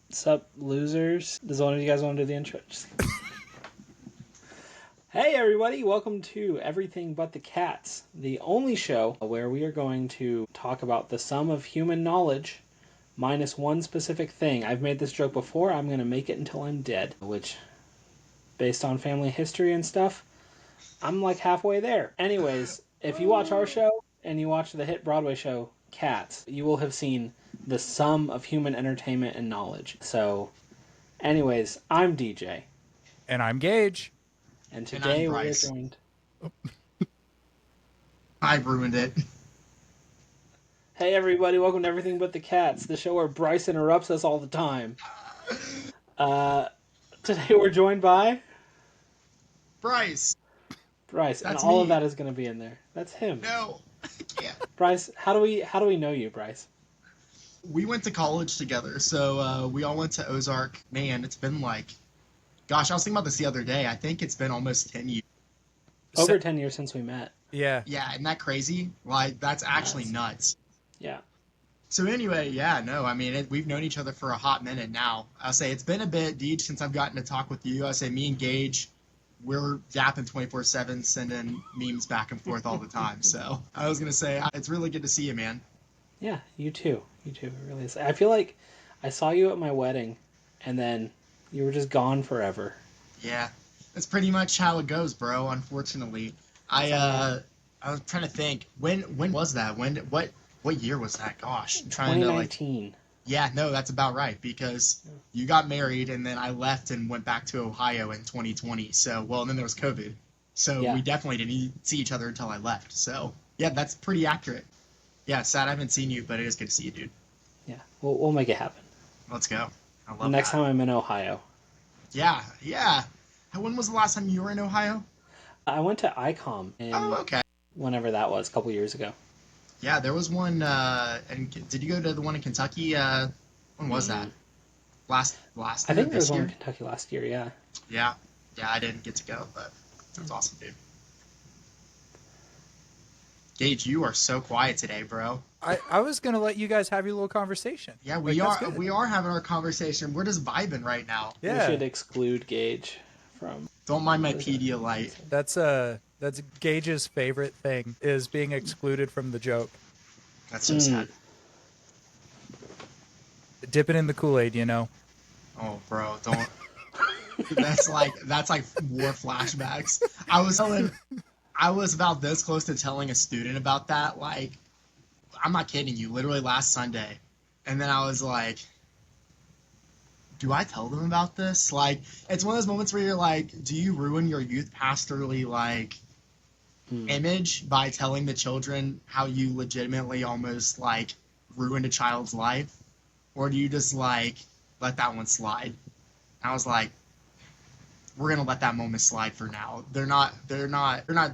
Sup, losers? Does one of you guys want to do the intro? Hey, everybody! Welcome to Everything But the Cats, the only show where we are going to talk about the sum of human knowledge minus one specific thing. I've made this joke before. I'm going to make it until I'm dead, which, based on family history and stuff, I'm like halfway there. Anyways, if you watch our show and you watch the hit Broadway show Cats, you will have seen the sum of human entertainment and knowledge. So, anyways, I'm DJ. And I'm Gage. And today I'm we are Bryce. joined... I ruined it. Hey everybody, welcome to Everything But the Cats, the show where Bryce interrupts us all the time. Today we're joined by... Bryce. Bryce, and That's all me. of that is going to be in there. That's him. No, I can't. Bryce, how do we know you, Bryce? We went to college together, so we all went to Ozark. Man, it's been like... Gosh, I was thinking about this the other day. I think it's been almost 10 years. Over 10 years since we met. Yeah. Yeah, isn't that crazy? Like, that's actually nuts. Yeah. So anyway, yeah, no, I mean, we've known each other for a hot minute now. I'll say it's been a bit, Deej, since I've gotten to talk with you. I say me and Gage, we're yapping 24/7, sending memes back and forth all the time. So I was going to say, it's really good to see you, man. Yeah, you too. You too. It really is. I feel like I saw you at my wedding, and then you were just gone forever. Yeah, that's pretty much how it goes, bro. Unfortunately, I was trying to think when was that? What year was that? Gosh, I'm trying to like. 2019. Yeah, no, that's about right because you got married and then I left and went back to Ohio in 2020. So well, and then there was COVID, so Yeah. we definitely didn't see each other until I left. So yeah, that's pretty accurate. Yeah, sad I haven't seen you, but it is good to see you, dude. Yeah, we'll make it happen. Let's go. I love Next that. time I'm in Ohio. Yeah, yeah. When was the last time you were in Ohio? I went to ICOM in Oh, okay. whenever that was, a couple years ago. Yeah, there was one. And did you go to the one in Kentucky? When was that? Last I year, think there was this one in year? Kentucky last year, yeah. Yeah, I didn't get to go, but that's awesome, dude. Gage, you are so quiet today, bro. I was going to let you guys have your little conversation. Yeah, Like, we that's are. good. We are having our conversation. We're just vibing right now. Yeah. We should exclude Gage from... Don't mind my Pedialyte. That's Gage's favorite thing, is being excluded from the joke. That's so sad. Dipping in the Kool-Aid, you know. Oh, bro, don't. that's like war flashbacks. I was about this close to telling a student about that. Like, I'm not kidding you. Literally last Sunday, and then I was like, "Do I tell them about this?" Like, it's one of those moments where you're like, "Do you ruin your youth pastorly like image by telling the children how you legitimately almost like ruined a child's life, or do you just like let that one slide?" I was like, we're gonna let that moment slide for now. They're not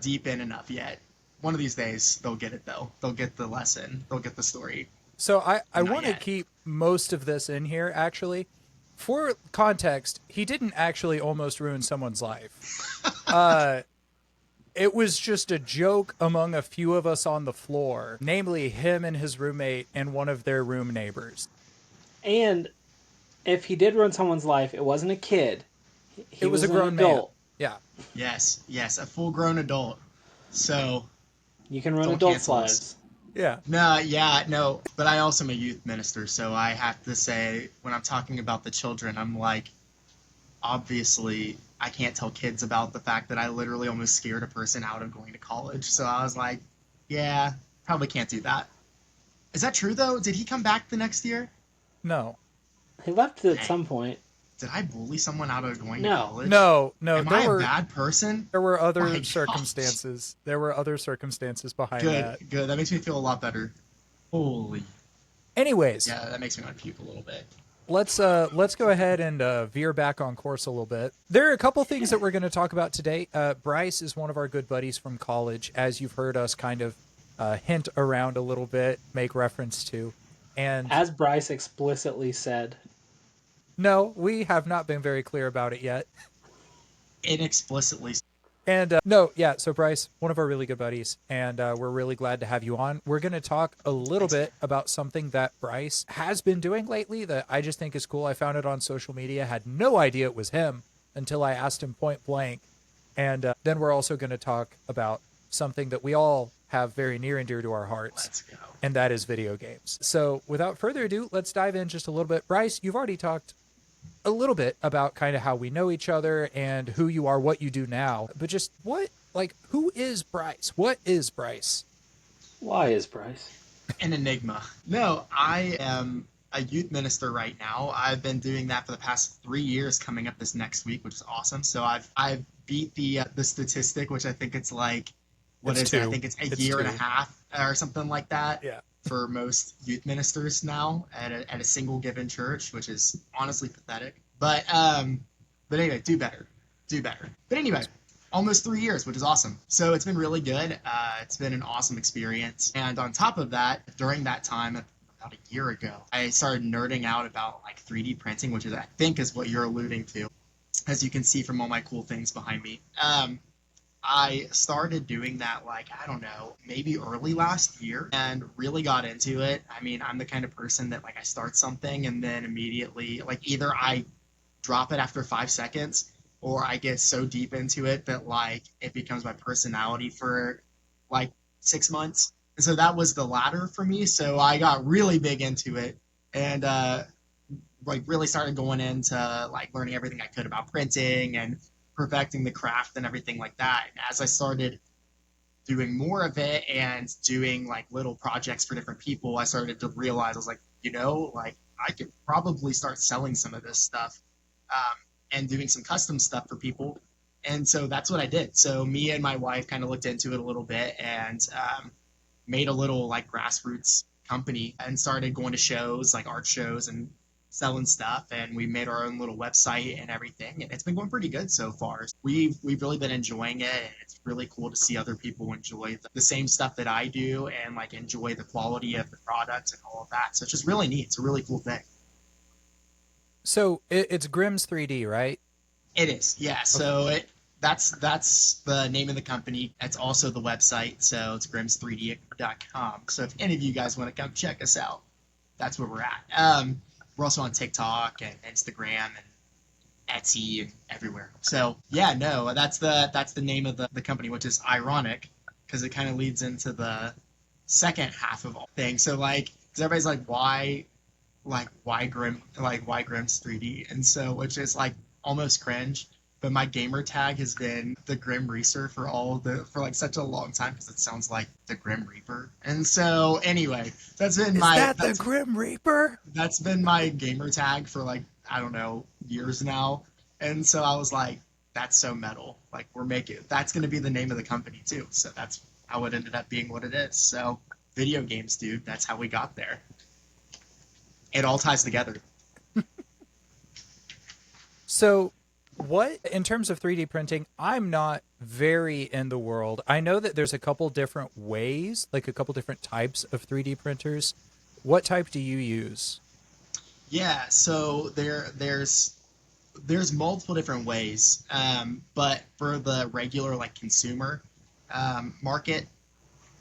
deep in enough yet. One of these days they'll get it though. They'll get the lesson. They'll get the story. So I Not want to yet. keep most of this in here, actually. For context, he didn't actually almost ruin someone's life. It was just a joke among a few of us on the floor, namely him and his roommate and one of their room neighbors. And if he did ruin someone's life, it wasn't a kid. He It was a an grown man. adult. Yeah. Yes, a full-grown adult. So You can ruin Don't adults' cancel us. lives. Yeah. no. But I also am a youth minister, so I have to say when I'm talking about the children, I'm like, obviously I can't tell kids about the fact that I literally almost scared a person out of going to college. So I was like, yeah, probably can't do that. Is that true though? Did he come back the next year? No. He left at Dang. some point. Did I bully someone out of going to No. college? No. Am I a bad person? There were My other gosh. circumstances. There were other circumstances behind Good, that. good. That makes me feel a lot better. Holy. Anyways, Yeah, that makes me want to puke a little bit. let's go ahead and veer back on course a little bit. There are a couple things that we're going to talk about today. Bryce is one of our good buddies from college, as you've heard us kind of hint around a little bit, make reference to. And As Bryce explicitly said. no, we have not been very clear about it yet. Inexplicitly. And no, yeah, so Bryce, one of our really good buddies, and we're really glad to have you on. We're going to talk a little bit about something that Bryce has been doing lately that I just think is cool. I found it on social media, had no idea it was him until I asked him point blank. And then we're also going to talk about something that we all have very near and dear to our hearts. Let's go. And that is video games. So without further ado, let's dive in just a little bit. Bryce, you've already talked a little bit about kind of how we know each other and who you are, what you do now. But just who is Bryce? What is Bryce? Why is Bryce? An enigma. No, I am a youth minister right now. I've been doing that for the past 3 years, coming up this next week, which is awesome. So I've beat the statistic, which I think it's like, what is it? I think it's a year and a half or something like that. Yeah. For most youth ministers now at a single given church, which is honestly pathetic. But anyway, do better. But anyway, almost 3 years, which is awesome. So it's been really good. It's been an awesome experience. And on top of that, during that time, about a year ago, I started nerding out about like 3D printing, which is I think is what you're alluding to, as you can see from all my cool things behind me. I started doing that, like, I don't know, maybe early last year and really got into it. I mean, I'm the kind of person that, like, I start something and then immediately, like, either I drop it after 5 seconds or I get so deep into it that, like, it becomes my personality for, like, 6 months. And so that was the latter for me. So I got really big into it and, like, really started going into, like, learning everything I could about printing and perfecting the craft and everything like that. And as I started doing more of it and doing like little projects for different people, I started to realize I was like, like I could probably start selling some of this stuff and doing some custom stuff for people. And so that's what I did. So me and my wife kind of looked into it a little bit and made a little like grassroots company and started going to shows, like art shows and selling stuff, and we made our own little website and everything, and it's been going pretty good so far. We've really been enjoying it, and it's really cool to see other people enjoy the same stuff that I do and like enjoy the quality of the products and all of that. So it's just really neat. It's a really cool thing. So it's Grimm's 3D, right? It is, yeah. So that's the name of the company. That's also the website. So it's grims3d.com. So if any of you guys want to come check us out, that's where we're at. We're also on TikTok and Instagram and Etsy and everywhere. So yeah, no, that's the name of the company, which is ironic because it kind of leads into the second half of all things. So like, because everybody's like, why Grimm's 3D? And so, which is like almost cringe. But my gamer tag has been the Grim Reaper for like such a long time because it sounds like the Grim Reaper. And so anyway, that's been the Grim Reaper? That's been my gamer tag for like, I don't know, years now. And so I was like, that's so metal. Like that's going to be the name of the company too. So that's how it ended up being what it is. So video games, dude, that's how we got there. It all ties together. So what, in terms of 3D printing, I'm not very in the world. I know that there's a couple different ways, like a couple different types of 3D printers. What type do you use? Yeah, so there's multiple different ways, but for the regular like consumer market,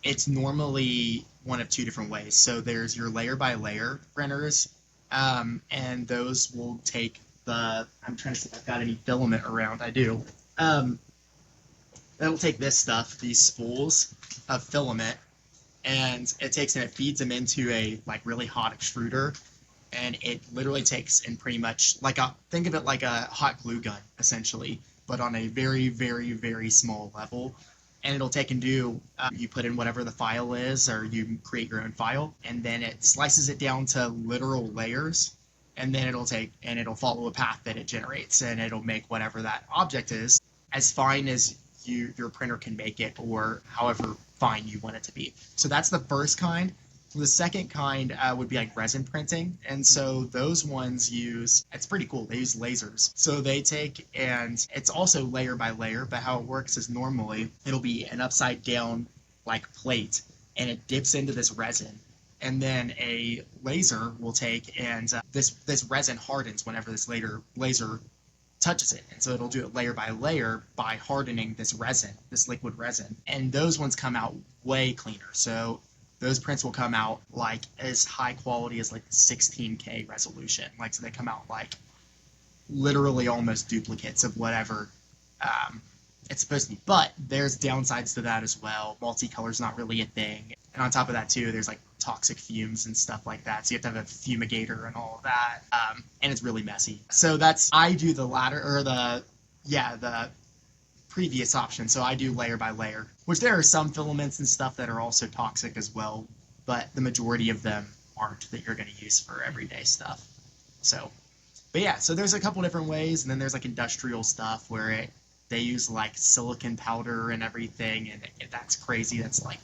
it's normally one of two different ways. So there's your layer by layer printers, and those will take I'm trying to see if I've got any filament around. I do. It'll take this stuff, these spools of filament, and it feeds them into a like really hot extruder, and it literally takes in pretty much think of it like a hot glue gun essentially, but on a very, very, very small level. And it'll take and do, you put in whatever the file is, or you create your own file, and then it slices it down to literal layers. And then it'll follow a path that it generates, and it'll make whatever that object is as fine as your printer can make it, or however fine you want it to be. So that's the first kind. The second kind would be like resin printing, and so those ones it's pretty cool. They use lasers. So they take, and it's also layer by layer, but how it works is normally it'll be an upside down like plate, and it dips into this resin. And then a laser will take, and this resin hardens whenever this laser touches it. And so it'll do it layer by layer by hardening this resin, this liquid resin. And those ones come out way cleaner. So those prints will come out like as high quality as like 16K resolution. Like, so they come out like literally almost duplicates of whatever it's supposed to be. But there's downsides to that as well. Multicolor's not really a thing. And on top of that too, there's like toxic fumes and stuff like that. So you have to have a fumigator and all of that. And it's really messy. So I do the latter, or the previous option. So I do layer by layer, which there are some filaments and stuff that are also toxic as well, but the majority of them aren't, that you're going to use for everyday stuff. So, but yeah, so there's a couple different ways. And then there's like industrial stuff where they use like silicon powder and everything. And that's crazy. That's like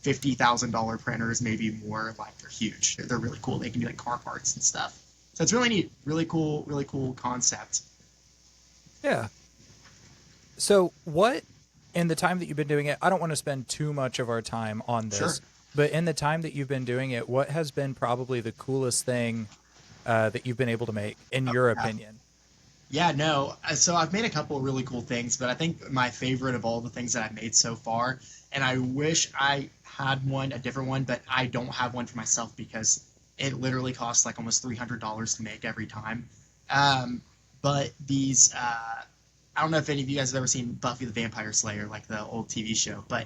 $50,000 printers, maybe more. Like, they're huge. They're really cool. They can do like car parts and stuff. So it's really neat. Really cool concept. Yeah. So what, in the time that you've been doing it, I don't want to spend too much of our time on this, Sure. but in the time that you've been doing it, what has been probably the coolest thing that you've been able to make, in your opinion? Yeah, no. So I've made a couple of really cool things, but I think my favorite of all the things that I've made so far, and I wish I had a different one, but I don't have one for myself because it literally costs like almost $300 to make every time. But these, I don't know if any of you guys have ever seen Buffy the Vampire Slayer, like the old TV show, but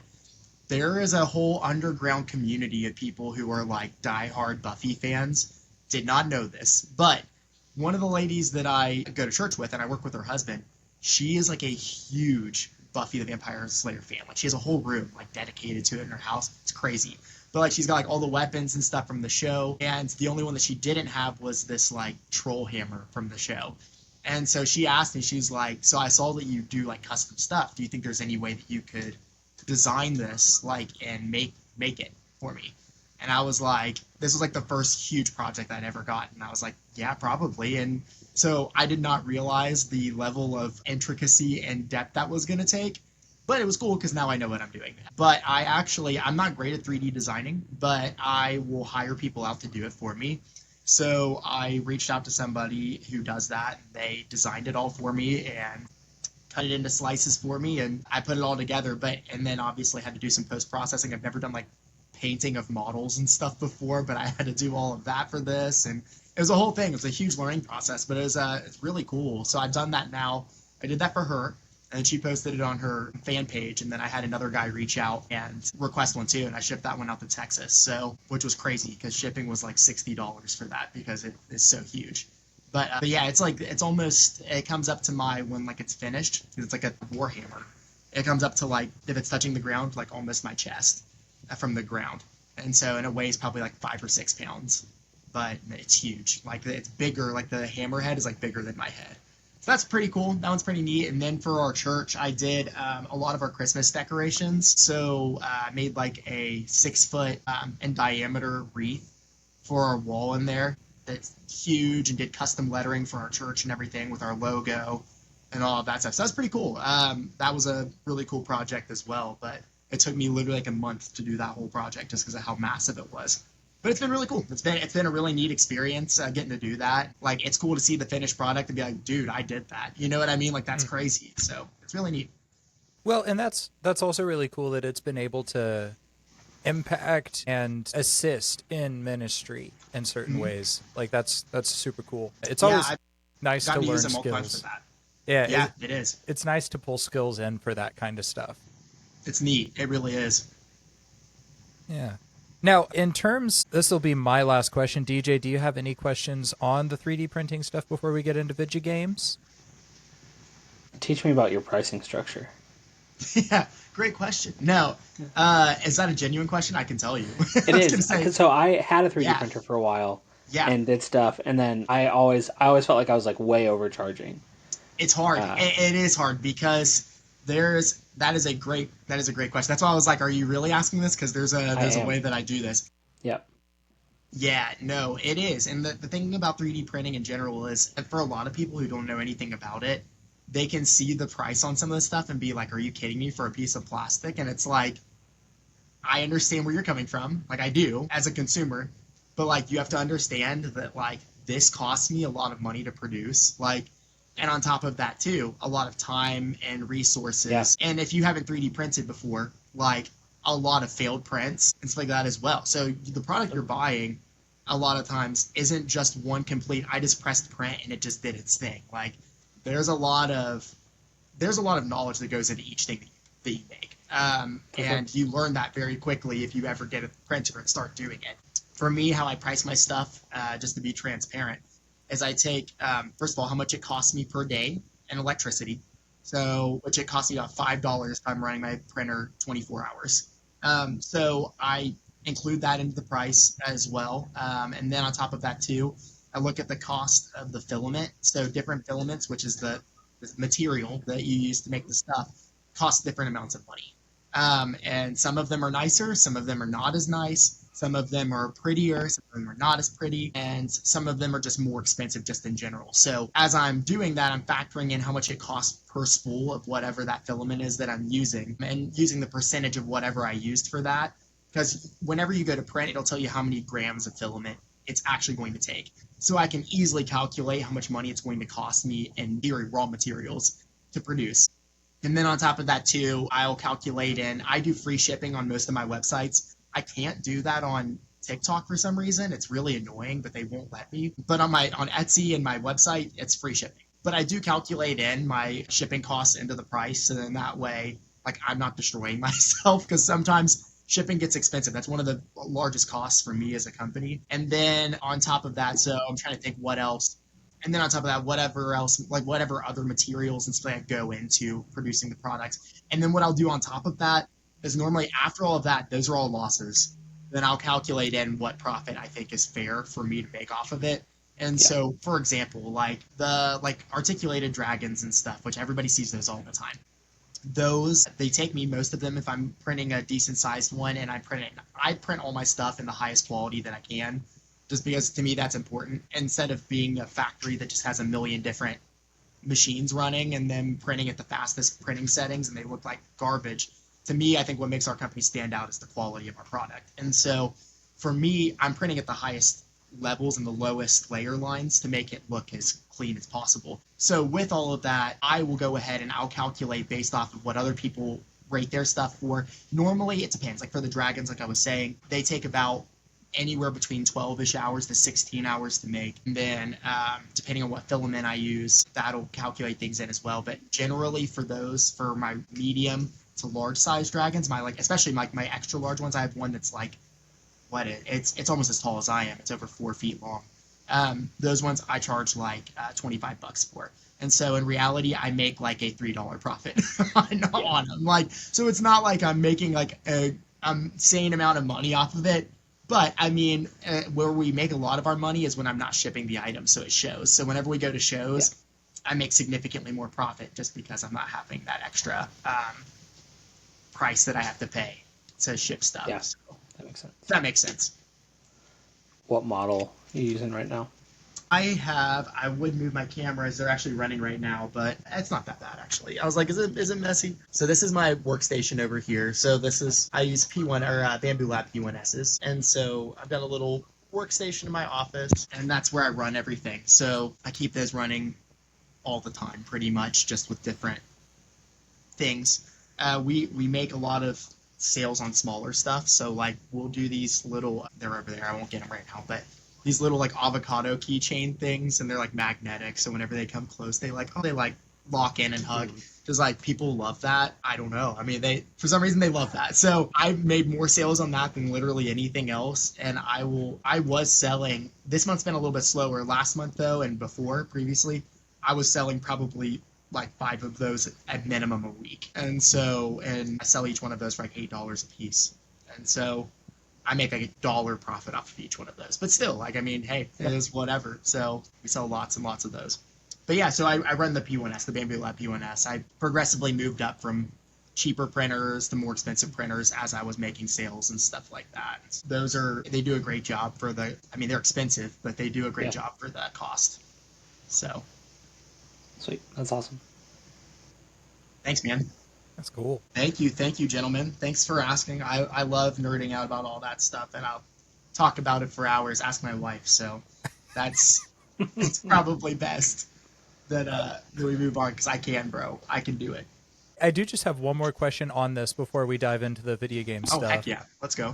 there is a whole underground community of people who are like diehard Buffy fans. Did not know this, but one of the ladies that I go to church with, and I work with her husband, she is like a huge Buffy the Vampire Slayer fan. Like, she has a whole room like dedicated to it in her house. It's crazy. But like, she's got like all the weapons and stuff from the show, and the only one that she didn't have was this like troll hammer from the show. And so she asked me, she's like, so I saw that you do like custom stuff. Do you think there's any way that you could design this like and make it for me? And I was like, this was like the first huge project I'd ever gotten. And I was like, yeah, probably. And so I did not realize the level of intricacy and depth that was going to take. But it was cool because now I know what I'm doing. But I'm not great at 3D designing, but I will hire people out to do it for me. So I reached out to somebody who does that. They designed it all for me and cut it into slices for me. And I put it all together. And then obviously had to do some post-processing. I've never done like painting of models and stuff before, but I had to do all of that for this, and it was a whole thing. It was a huge learning process, but it's really cool. So I've done that now. I did that for her, and she posted it on her fan page, and then I had another guy reach out and request one too, and I shipped that one out to Texas, so which was crazy because shipping was like $60 for that because it is so huge. But yeah, it comes up to when like it's finished, because it's like a warhammer. It comes up to like, if it's touching the ground, like almost my chest from the ground. And it weighs probably like 5 or 6 pounds, but it's huge. Like, it's bigger, like the hammerhead is like bigger than my head. So that's pretty cool. That one's pretty neat. And then for our church, I did a lot of our Christmas decorations. So I made like a 6-foot in diameter wreath for our wall in there. That's huge, and did custom lettering for our church and everything with our logo and all of that stuff. So that's pretty cool. That was a really cool project as well, but it took me literally like a month to do that whole project just because of how massive it was. But it's been really cool. It's been a really neat experience getting to do that. Like, it's cool to see the finished product and be like, dude, I did that. You know what I mean? Like, that's crazy. So it's really neat. Well, and that's also really cool that it's been able to impact and assist in ministry in certain ways. Like, that's super cool. It's always nice to learn skills. For that. Yeah, it is. It's nice to pull skills in for that kind of stuff. It's neat. It really is. Yeah. Now, this will be my last question. DJ, do you have any questions on the 3D printing stuff before we get into video games? Teach me about your pricing structure. Yeah, great question. No, is that a genuine question? I can tell you. It is. So I had a 3D printer for a while, and did stuff, and then I always felt like I was like way overcharging. It's hard. It is hard because that is a great question. That's why I was like, are you really asking this? Because there's a way that I do this. Yep. Yeah, no, it is. And the thing about 3D printing in general is, for a lot of people who don't know anything about it, they can see the price on some of this stuff and be like, are you kidding me, for a piece of plastic? And it's like, I understand where you're coming from. Like I do as a consumer, but like you have to understand that like this costs me a lot of money to produce. Like, and on top of that too, a lot of time and resources. Yeah. And if you haven't 3D printed before, like a lot of failed prints and stuff like that as well. So the product you're buying a lot of times isn't just one complete I just pressed print and it just did its thing. Like there's a lot of knowledge that goes into each thing that you make. And you learn that very quickly if you ever get a printer and start doing it. For me, how I price my stuff, just to be transparent, is I take, first of all, how much it costs me per day in electricity. So, which it costs me about $5 if I'm running my printer 24 hours. So I include that into the price as well. And then on top of that too, I look at the cost of the filament. So different filaments, which is the material that you use to make the stuff, cost different amounts of money. And some of them are nicer, some of them are not as nice, some of them are prettier, some of them are not as pretty, and some of them are just more expensive just in general. So as I'm doing that, I'm factoring in how much it costs per spool of whatever that filament is that I'm using, and using the percentage of whatever I used for that. Because whenever you go to print, it'll tell you how many grams of filament it's actually going to take. So I can easily calculate how much money it's going to cost me in theory raw materials to produce. And then on top of that too, I'll calculate in, I do free shipping on most of my websites. I can't do that on TikTok for some reason. It's really annoying, but they won't let me. But on Etsy and my website, it's free shipping. But I do calculate in my shipping costs into the price, and then that way, like I'm not destroying myself, because sometimes shipping gets expensive. That's one of the largest costs for me as a company. And then on top of that, so I'm trying to think what else. And then on top of that, whatever else, like whatever other materials and stuff that go into producing the product. And then what I'll do on top of that is normally after all of that, those are all losses. Then I'll calculate in what profit I think is fair for me to make off of it. And so, for example, like articulated dragons and stuff, which everybody sees those all the time. Those, they take me, most of them, if I'm printing a decent sized one, and I print all my stuff in the highest quality that I can, just because to me that's important, instead of being a factory that just has a million different machines running and then printing at the fastest printing settings and they look like garbage. To me, I think what makes our company stand out is the quality of our product. And so for me, I'm printing at the highest levels and the lowest layer lines to make it look as clean as possible. So with all of that, I will go ahead and I'll calculate based off of what other people rate their stuff for. Normally it depends. Like for the dragons, like I was saying, they take about anywhere between 12-ish hours to 16 hours to make. And then depending on what filament I use, that'll calculate things in as well. But generally for those, for my medium to large size dragons, especially my extra large ones, I have one that's like, it's almost as tall as I am. It's over 4 feet long. Those ones I charge like $25 for. And so in reality, I make like a $3 profit on them. Like, so it's not like I'm making like a insane amount of money off of it. But I mean, where we make a lot of our money is when I'm not shipping the items, so it shows. So whenever we go to shows, I make significantly more profit just because I'm not having that extra price that I have to pay to ship stuff. Yeah, so, that makes sense. That makes sense. What model are you using right now? I would move my cameras. They're actually running right now, but it's not that bad actually. I was like, is it messy? So this is my workstation over here. So I use P1 or Bamboo Lab P1Ss. And so I've got a little workstation in my office, and that's where I run everything. So I keep those running all the time pretty much, just with different things. We make a lot of sales on smaller stuff. So like we'll do these little, they're over there. I won't get them right now, but these little like avocado keychain things, and they're like magnetic. So whenever they come close, they like lock in and hug. Because like people love that. I don't know. I mean, for some reason they love that. So I've made more sales on that than literally anything else. And I was selling. This month's been a little bit slower. Last month though, and previously, I was selling probably like 5 of those at minimum a week. And I sell each one of those for like $8 a piece. And so I make like $1 profit off of each one of those. But still, like, I mean, hey, it is whatever. So we sell lots and lots of those. But yeah, so I run the P1S, the Bamboo Lab P1S. I progressively moved up from cheaper printers to more expensive printers as I was making sales and stuff like that. They do a great job they're expensive, but they do a great job for the cost. So. Sweet. That's awesome. Thanks, man. That's cool. Thank you, gentlemen. Thanks for asking. I love nerding out about all that stuff, and I'll talk about it for hours. Ask my wife. So that's it's probably best that we move on because I can, bro. I can do it. I do just have one more question on this before we dive into the video game Oh stuff. heck yeah, let's go.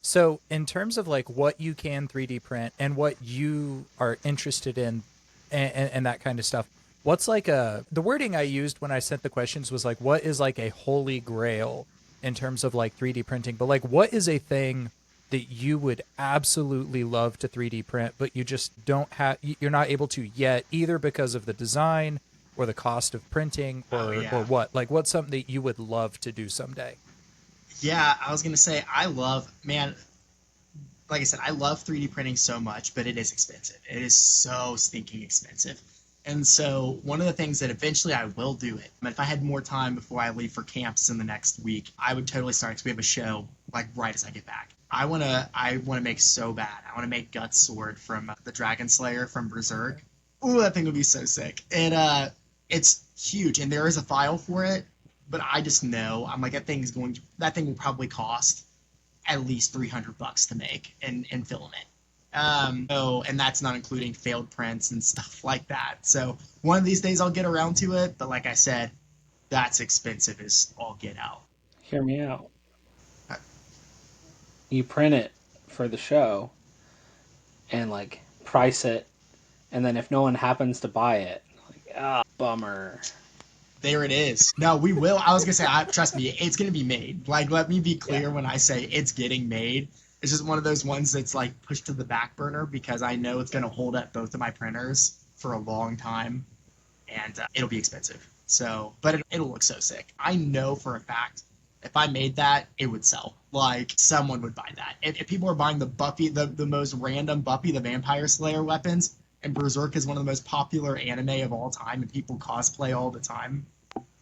So, in terms of like what you can 3D print and what you are interested in and that kind of stuff, what's like the wording I used when I sent the questions was like, what is like a holy grail in terms of like 3D printing? But like, what is a thing that you would absolutely love to 3D print, but you just don't have, you're not able to yet, either because of the design or the cost of printing or what? Like, what's something that you would love to do someday? Yeah, I was gonna say I love, man. Like I said, I love 3D printing so much, but it is expensive. It is so stinking expensive. And so one of the things that eventually I will do it. If I had more time before I leave for camps in the next week, I would totally start because we have a show like right as I get back. I wanna make so bad. I wanna make Guts Sword from the Dragon Slayer from Berserk. Ooh, that thing would be so sick. It's huge, and there is a file for it. But I just know I'm like that thing will probably cost at least $300 to make and film it. And that's not including failed prints and stuff like that. So one of these days I'll get around to it, but like I said, that's expensive as all get out. Hear me out. Uh, You print it for the show and like price it, and then if no one happens to buy it, like bummer. There it is. No, we will. I was gonna say, trust me, it's gonna be made. Like, let me be clear when I say it's getting made. It's just one of those ones that's like pushed to the back burner because I know it's gonna hold up both of my printers for a long time, and it'll be expensive. So, but it'll look so sick. I know for a fact if I made that, it would sell. Like someone would buy that. If people are buying the Buffy, the most random Buffy the Vampire Slayer weapons, and Berserk is one of the most popular anime of all time, and people cosplay all the time,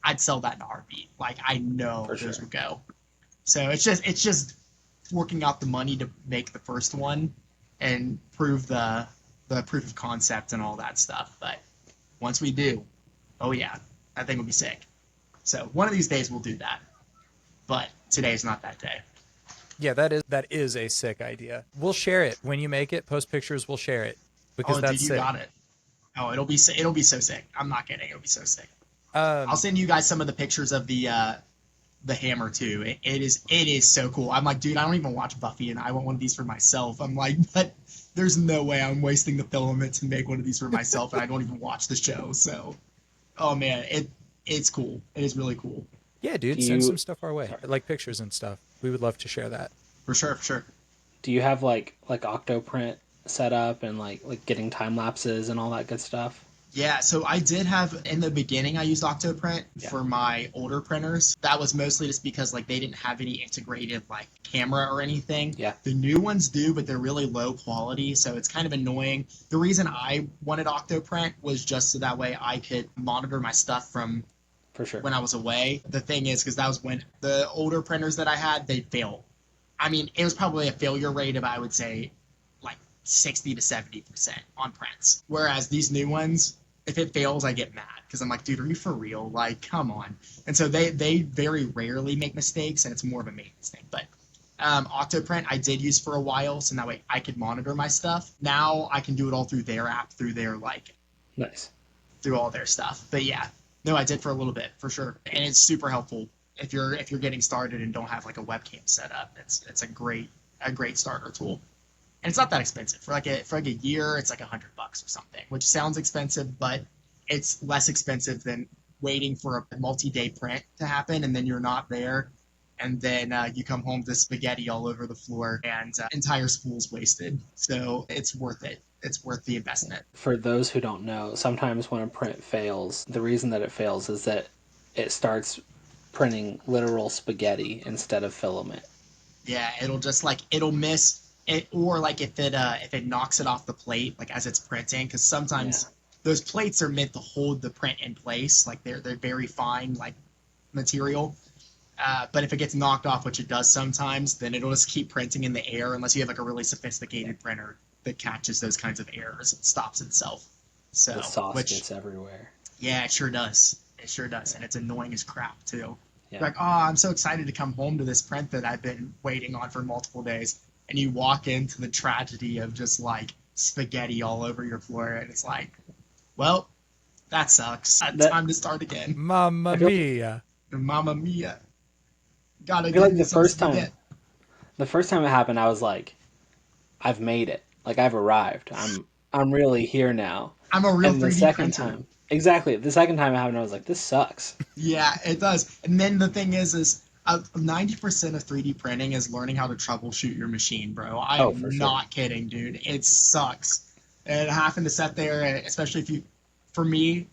I'd sell that in a heartbeat. Like I know those would go. So it's just working out the money to make the first one and prove the proof of concept and all that stuff. But once we do, oh yeah, that thing will be sick. So one of these days we'll do that. But today is not that day. Yeah, that is a sick idea. We'll share it when you make it. Post pictures. We'll share it because that's dude, you sick. got it. Oh, it'll be so sick. I'm not kidding. It'll be so sick. Um, I'll send you guys some of the pictures of the hammer too. It is so cool. I'm like, dude, I don't even watch Buffy, and I want one of these for myself. I'm like, but there's no way I'm wasting the filament to make one of these for myself, and I don't even watch the show. So, oh man, it's cool. It is really cool. Yeah, dude, send some stuff our way, like pictures and stuff. We would love to share that. For sure. Do you have like Octoprint set up and like getting time lapses and all that good stuff? Yeah, so I did have, in the beginning, I used Octoprint for my older printers. That was mostly just because like they didn't have any integrated like camera or anything. Yeah. The new ones do, but they're really low quality, so it's kind of annoying. The reason I wanted Octoprint was just so that way I could monitor my stuff from For sure. when I was away. The thing is, because that was when the older printers that I had, they failed. I mean, it was probably a failure rate of, I would say, like 60 to 70% on prints. Whereas these new ones, if it fails, I get mad because I'm like, dude, are you for real? Like, come on. And so they very rarely make mistakes, and it's more of a maintenance thing. But Octoprint I did use for a while, so that way I could monitor my stuff. Now I can do it all through their app, through their like, Nice. through all their stuff. But yeah, no, I did for a little bit for sure, and it's super helpful if you're getting started and don't have like a webcam set up. It's a great starter tool. And it's not that expensive. For like a year, it's like $100 or something, which sounds expensive, but it's less expensive than waiting for a multi-day print to happen, and then you're not there, and then you come home to spaghetti all over the floor, and entire spool's wasted. So it's worth it. It's worth the investment. For those who don't know, sometimes when a print fails, the reason that it fails is that it starts printing literal spaghetti instead of filament. Yeah, it'll miss it, or like if it knocks it off the plate like as it's printing, because sometimes those plates are meant to hold the print in place, like they're very fine like material. But if it gets knocked off, which it does sometimes, then it'll just keep printing in the air unless you have like a really sophisticated printer that catches those kinds of errors and stops itself. So The sauce gets everywhere. yeah, it sure does. It sure does, and it's annoying as crap too. Yeah. Like, oh, I'm so excited to come home to this print that I've been waiting on for multiple days. And you walk into the tragedy of just like spaghetti all over your floor, and it's like, well, that sucks. That Time to start again. Mamma I feel, mia. Mamma mia. Gotta I feel get like me some spaghetti. the first time it happened, I was like, I've made it. Like I've arrived. I'm really here now. I'm a real And the 3D second printer. time, exactly. The second time it happened, I was like, this sucks. Yeah, it does. And then the thing is 90% of 3D printing is learning how to troubleshoot your machine, bro. I Oh, am for sure. not kidding, dude. It sucks. And having to sit there, and especially if you, for me,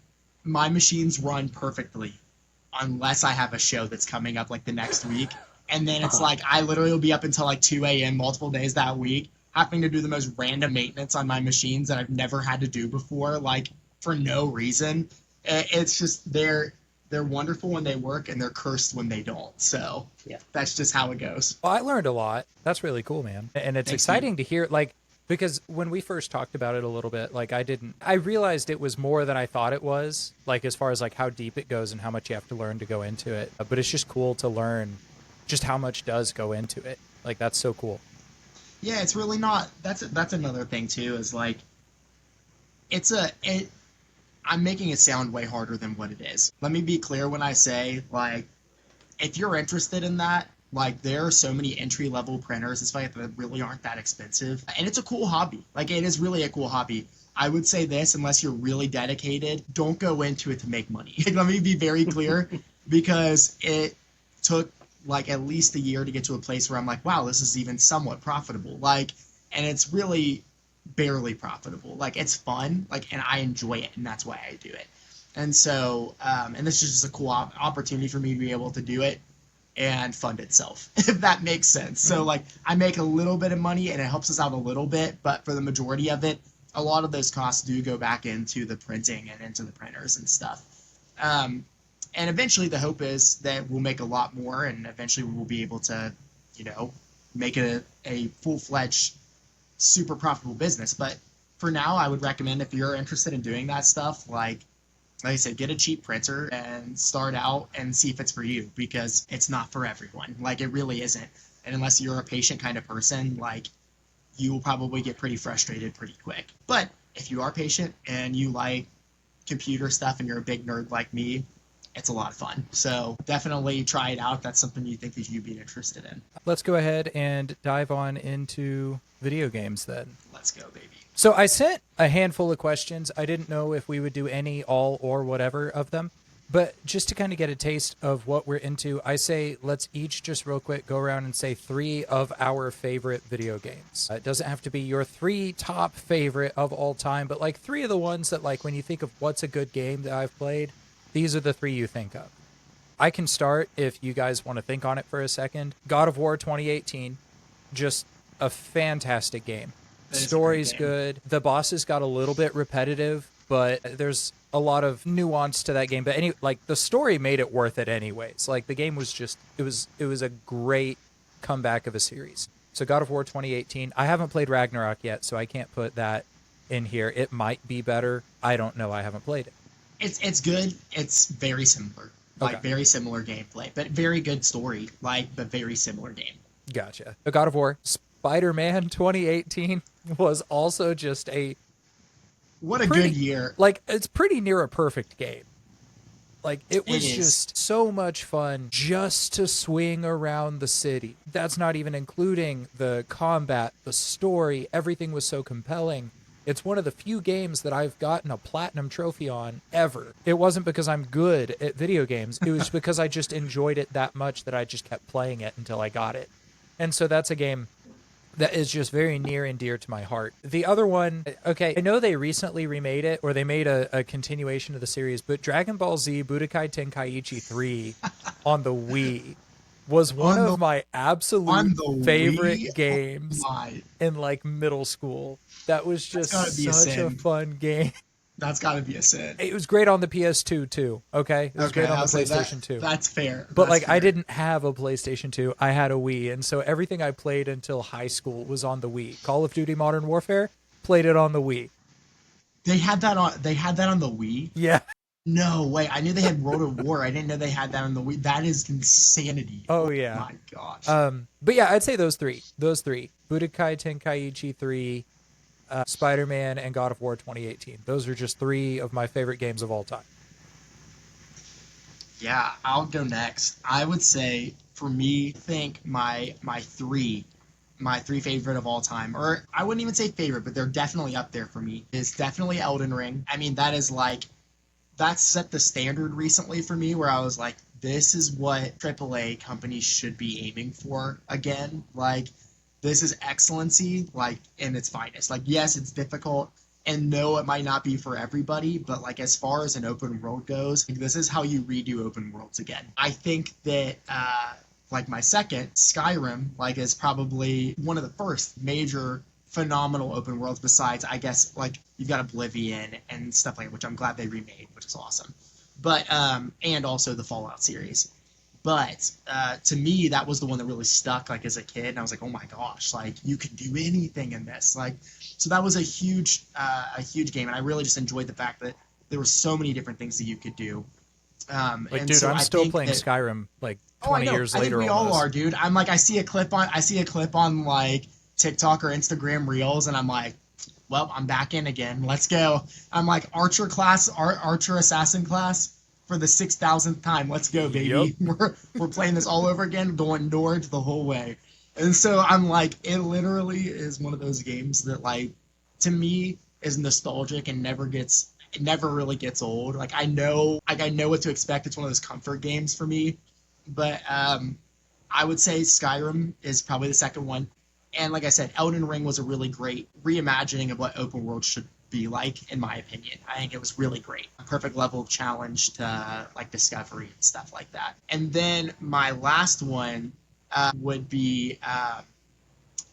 my machines run perfectly unless I have a show that's coming up like the next week. And then it's like I literally will be up until like 2 a.m. multiple days that week, having to do the most random maintenance on my machines that I've never had to do before, like for no reason. It's just they're wonderful when they work and they're cursed when they don't. So Yeah. that's just how it goes. Well, I learned a lot. That's really cool, man. And it's Thanks, exciting to hear, like, because when we first talked about it a little bit, like, I realized it was more than I thought it was, like, as far as, like, how deep it goes and how much you have to learn to go into it. But it's just cool to learn just how much does go into it. Like, that's so cool. Yeah, it's really not. That's another thing too. Is like I'm making it sound way harder than what it is. Let me be clear when I say, like, if you're interested in that, like, there are so many entry level printers, despite that really aren't that expensive. And it's a cool hobby. Like, it is really a cool hobby. I would say this, unless you're really dedicated, don't go into it to make money. Let me be very clear, because it took like at least a year to get to a place where I'm like, wow, this is even somewhat profitable. Like, and it's really barely profitable. Like, it's fun, like, and I enjoy it, and that's why I do it. And so, and this is just a cool opportunity for me to be able to do it and fund itself, if that makes sense. So, like, I make a little bit of money, and it helps us out a little bit, but for the majority of it, a lot of those costs do go back into the printing and into the printers and stuff. And eventually, the hope is that we'll make a lot more, and eventually we'll be able to, make it a full-fledged, super profitable business. But for now, I would recommend, if you're interested in doing that stuff, like I said, get a cheap printer and start out and see if it's for you, because it's not for everyone. Like, it really isn't. And unless you're a patient kind of person, like, you will probably get pretty frustrated pretty quick. But if you are patient and you like computer stuff and you're a big nerd like me, it's a lot of fun. So definitely try it out if that's something you think that you'd be interested in. Let's go ahead and dive on into video games then. Let's go, baby. So I sent a handful of questions. I didn't know if we would do any, all, or whatever of them. But just to kind of get a taste of what we're into, I say let's each just real quick go around and say 3 of our favorite video games. It doesn't have to be your 3 top favorite of all time, but like 3 of the ones that, like, when you think of what's a good game that I've played, these are the 3 you think of. I can start if you guys want to think on it for a second. God of War 2018, just a fantastic game. Story's good. The bosses got a little bit repetitive, but there's a lot of nuance to that game. But the story made it worth it anyways. Like, the game was just, it was a great comeback of a series. So God of War 2018. I haven't played Ragnarok yet, so I can't put that in here. It might be better. I don't know. I haven't played it. It's good. It's very similar. Like, very similar gameplay, but very good story. Like, but very similar game. Gotcha. The God of War. Spider-Man 2018 was also just what a good year. Like, it's pretty near a perfect game. Like, it was is. just so much fun just to swing around the city. That's not even including the combat, the story. Everything was so compelling. It's one of the few games that I've gotten a platinum trophy on ever. It wasn't because I'm good at video games. It was because I just enjoyed it that much that I just kept playing it until I got it. And so that's a game that is just very near and dear to my heart. The other one, okay, I know they recently remade it, or they made a continuation of the series, but Dragon Ball Z Budokai Tenkaichi 3 on the Wii was one of my absolute favorite games in, like, middle school. That was just such a fun game. That's got to be a sin. It was great on the PS2 too. Okay, it was great on the PlayStation 2. That's fair. But I didn't have a PlayStation 2. I had a Wii, and so everything I played until high school was on the Wii. Call of Duty Modern Warfare, played it on the Wii. They had that on the Wii. Yeah. No way. I knew they had World of War. I didn't know they had that on the Wii. That is insanity. Oh Oh yeah. my gosh. But yeah, I'd say those three. Those three: Budokai Tenkaichi 3, Spider-Man, and God of War 2018. Those are just three of my favorite games of all time. Yeah, I'll go next. I would say for me, I think my three favorite of all time, or I wouldn't even say favorite, but they're definitely up there for me, is definitely Elden Ring. I mean, that is like that set the standard recently for me where I was like, this is what AAA companies should be aiming for again. Like, this is excellency, like, in its finest. Like, yes, it's difficult, and no, it might not be for everybody, but like, as far as an open world goes, like, this is how you redo open worlds again. I think that, like, my second, Skyrim, like, is probably one of the first major phenomenal open worlds besides, I guess, like, you've got Oblivion and stuff like that, which I'm glad they remade, which is awesome. But and also the Fallout series. But to me, that was the one that really stuck, like, as a kid, and I was like, oh my gosh, like, you can do anything in this. Like, so that was a huge game, and I really just enjoyed the fact that there were so many different things that you could do. Like, And dude, so I'm I still think playing that, Skyrim like oh, I 20 know. years I think later we almost. all are, dude. I'm like, I see a clip on like TikTok or Instagram Reels, and I'm like, well, I'm back in again. Let's go. I'm like Archer Assassin class for the 6,000th time. Let's go, Yep. baby. We're playing this all over again, going Norge the whole way. And so I'm like, it literally is one of those games that, like, to me is nostalgic and it never really gets old. I know what to expect. It's one of those comfort games for me. But I would say Skyrim is probably the second one. And like I said, Elden Ring was a really great reimagining of what open world should be like, in my opinion. I think it was really great. A perfect level of challenge to, like, discovery and stuff like that. And then my last one would be I'm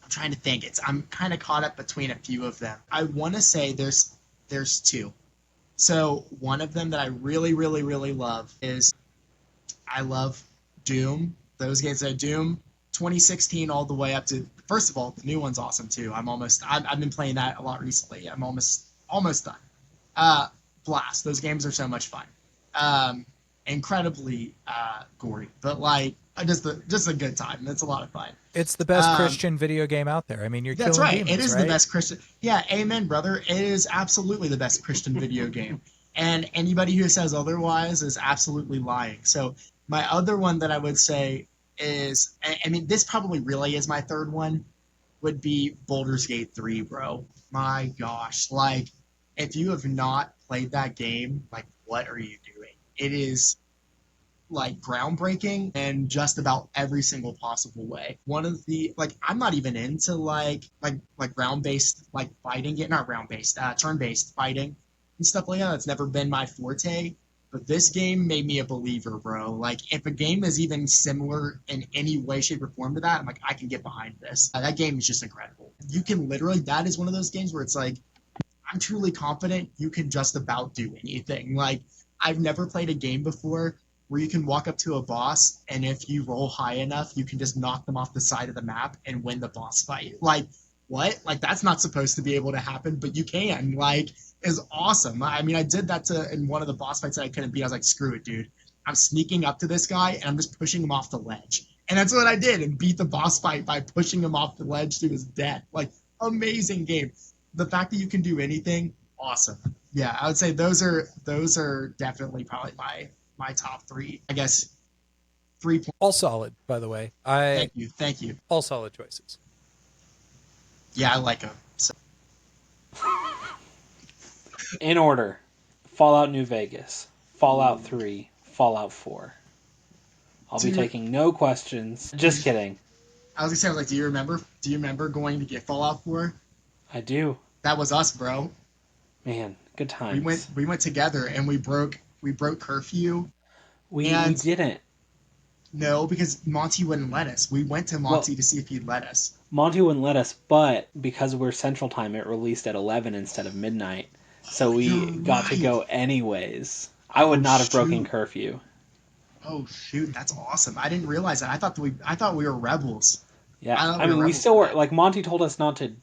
trying to think. I'm kind of caught up between a few of them. I want to say there's two. So one of them that I really, really, really love is I love Doom. Those games are Doom 2016 all the way up to, first of all, the new one's awesome too. I've been playing that a lot recently. I'm almost done. Blast. Those games are so much fun. Incredibly gory, but like just a good time. It's a lot of fun. It's the best Christian video game out there. I mean, you're That's killing right. demons, It is right? the best Christian. Yeah, amen, brother. It is absolutely the best Christian video game. And anybody who says otherwise is absolutely lying. So my other one that I would say is, I mean, this probably really is my third one, would be Baldur's Gate 3, bro. My gosh. Like, if you have not played that game, like, what are you doing? It is, like, groundbreaking in just about every single possible way. One of the, like, I'm not even into like round based, like, fighting, yeah, not round based, turn based fighting and stuff like that. That's never been my forte. But this game made me a believer, bro. Like, if a game is even similar in any way, shape, or form to that, I'm like, I can get behind this. That game is just incredible. You can literally, that is one of those games where it's like, I'm truly confident you can just about do anything. Like, I've never played a game before where you can walk up to a boss, and if you roll high enough, you can just knock them off the side of the map and win the boss fight. Like, what? Like, that's not supposed to be able to happen, but you can. Like, is awesome. I mean, I did that in one of the boss fights that I couldn't beat. I was like, screw it, dude. I'm sneaking up to this guy, and I'm just pushing him off the ledge. And that's what I did, and beat the boss fight by pushing him off the ledge to his death. Like, amazing game. The fact that you can do anything, awesome. Yeah, I would say those are definitely probably my top three. I guess 3 points. All solid, by the way. Thank you. All solid choices. Yeah, I like them. So, In order: Fallout New Vegas, Fallout 3, Fallout 4. I'll be taking no questions. Just kidding. I was gonna say, like, do you remember going to get Fallout 4? I do. That was us, bro. Man, good times. We went together and we broke curfew. We and didn't. No, because Monty wouldn't let us. We went to Monty to see if he'd let us. Monty wouldn't let us, but because we're Central Time, it released at 11 instead of midnight. So we got to go anyways. I would not have broken curfew. Oh shoot, that's awesome! I didn't realize that. I thought we were rebels. Yeah, I mean, we still were. Like, Monty told us not to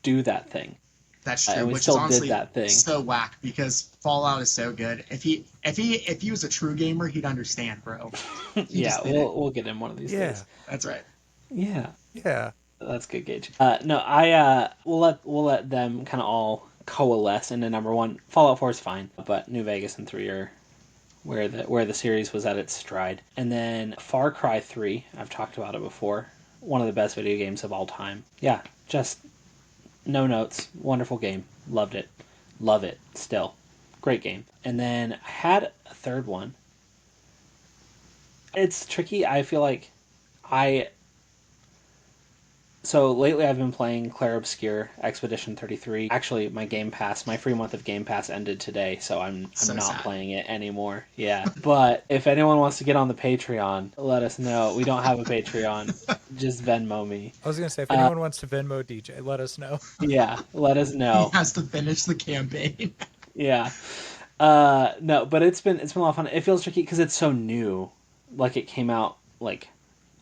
do that thing. That's true, and we which is still honestly did that thing. so whack because Fallout is so good. If he was a true gamer, he'd understand, bro. He Yeah, just didn't. we'll get in one of these Yeah. days. That's right. Yeah, Yeah. that's good, Gage. No, we'll let them kind of all coalesce into number one. Fallout 4 is fine, but New Vegas and 3 are where the series was at its stride. And then Far Cry 3, I've talked about it before. One of the best video games of all time. Yeah, just no notes. Wonderful game. Loved it. Love it still. Great game. And then I had a third one. It's tricky. I feel like I So lately I've been playing Clair Obscur Expedition 33. Actually, my free month of Game Pass ended today, so I'm So not sad. playing it anymore. Yeah. But if anyone wants to get on the Patreon, let us know. We don't have a Patreon. Just Venmo me. I was gonna say if anyone wants to Venmo DJ, let us know. Yeah, let us He know. has to finish the campaign. Yeah. No, but it's been a lot of fun. It feels tricky because it's so new. Like it came out like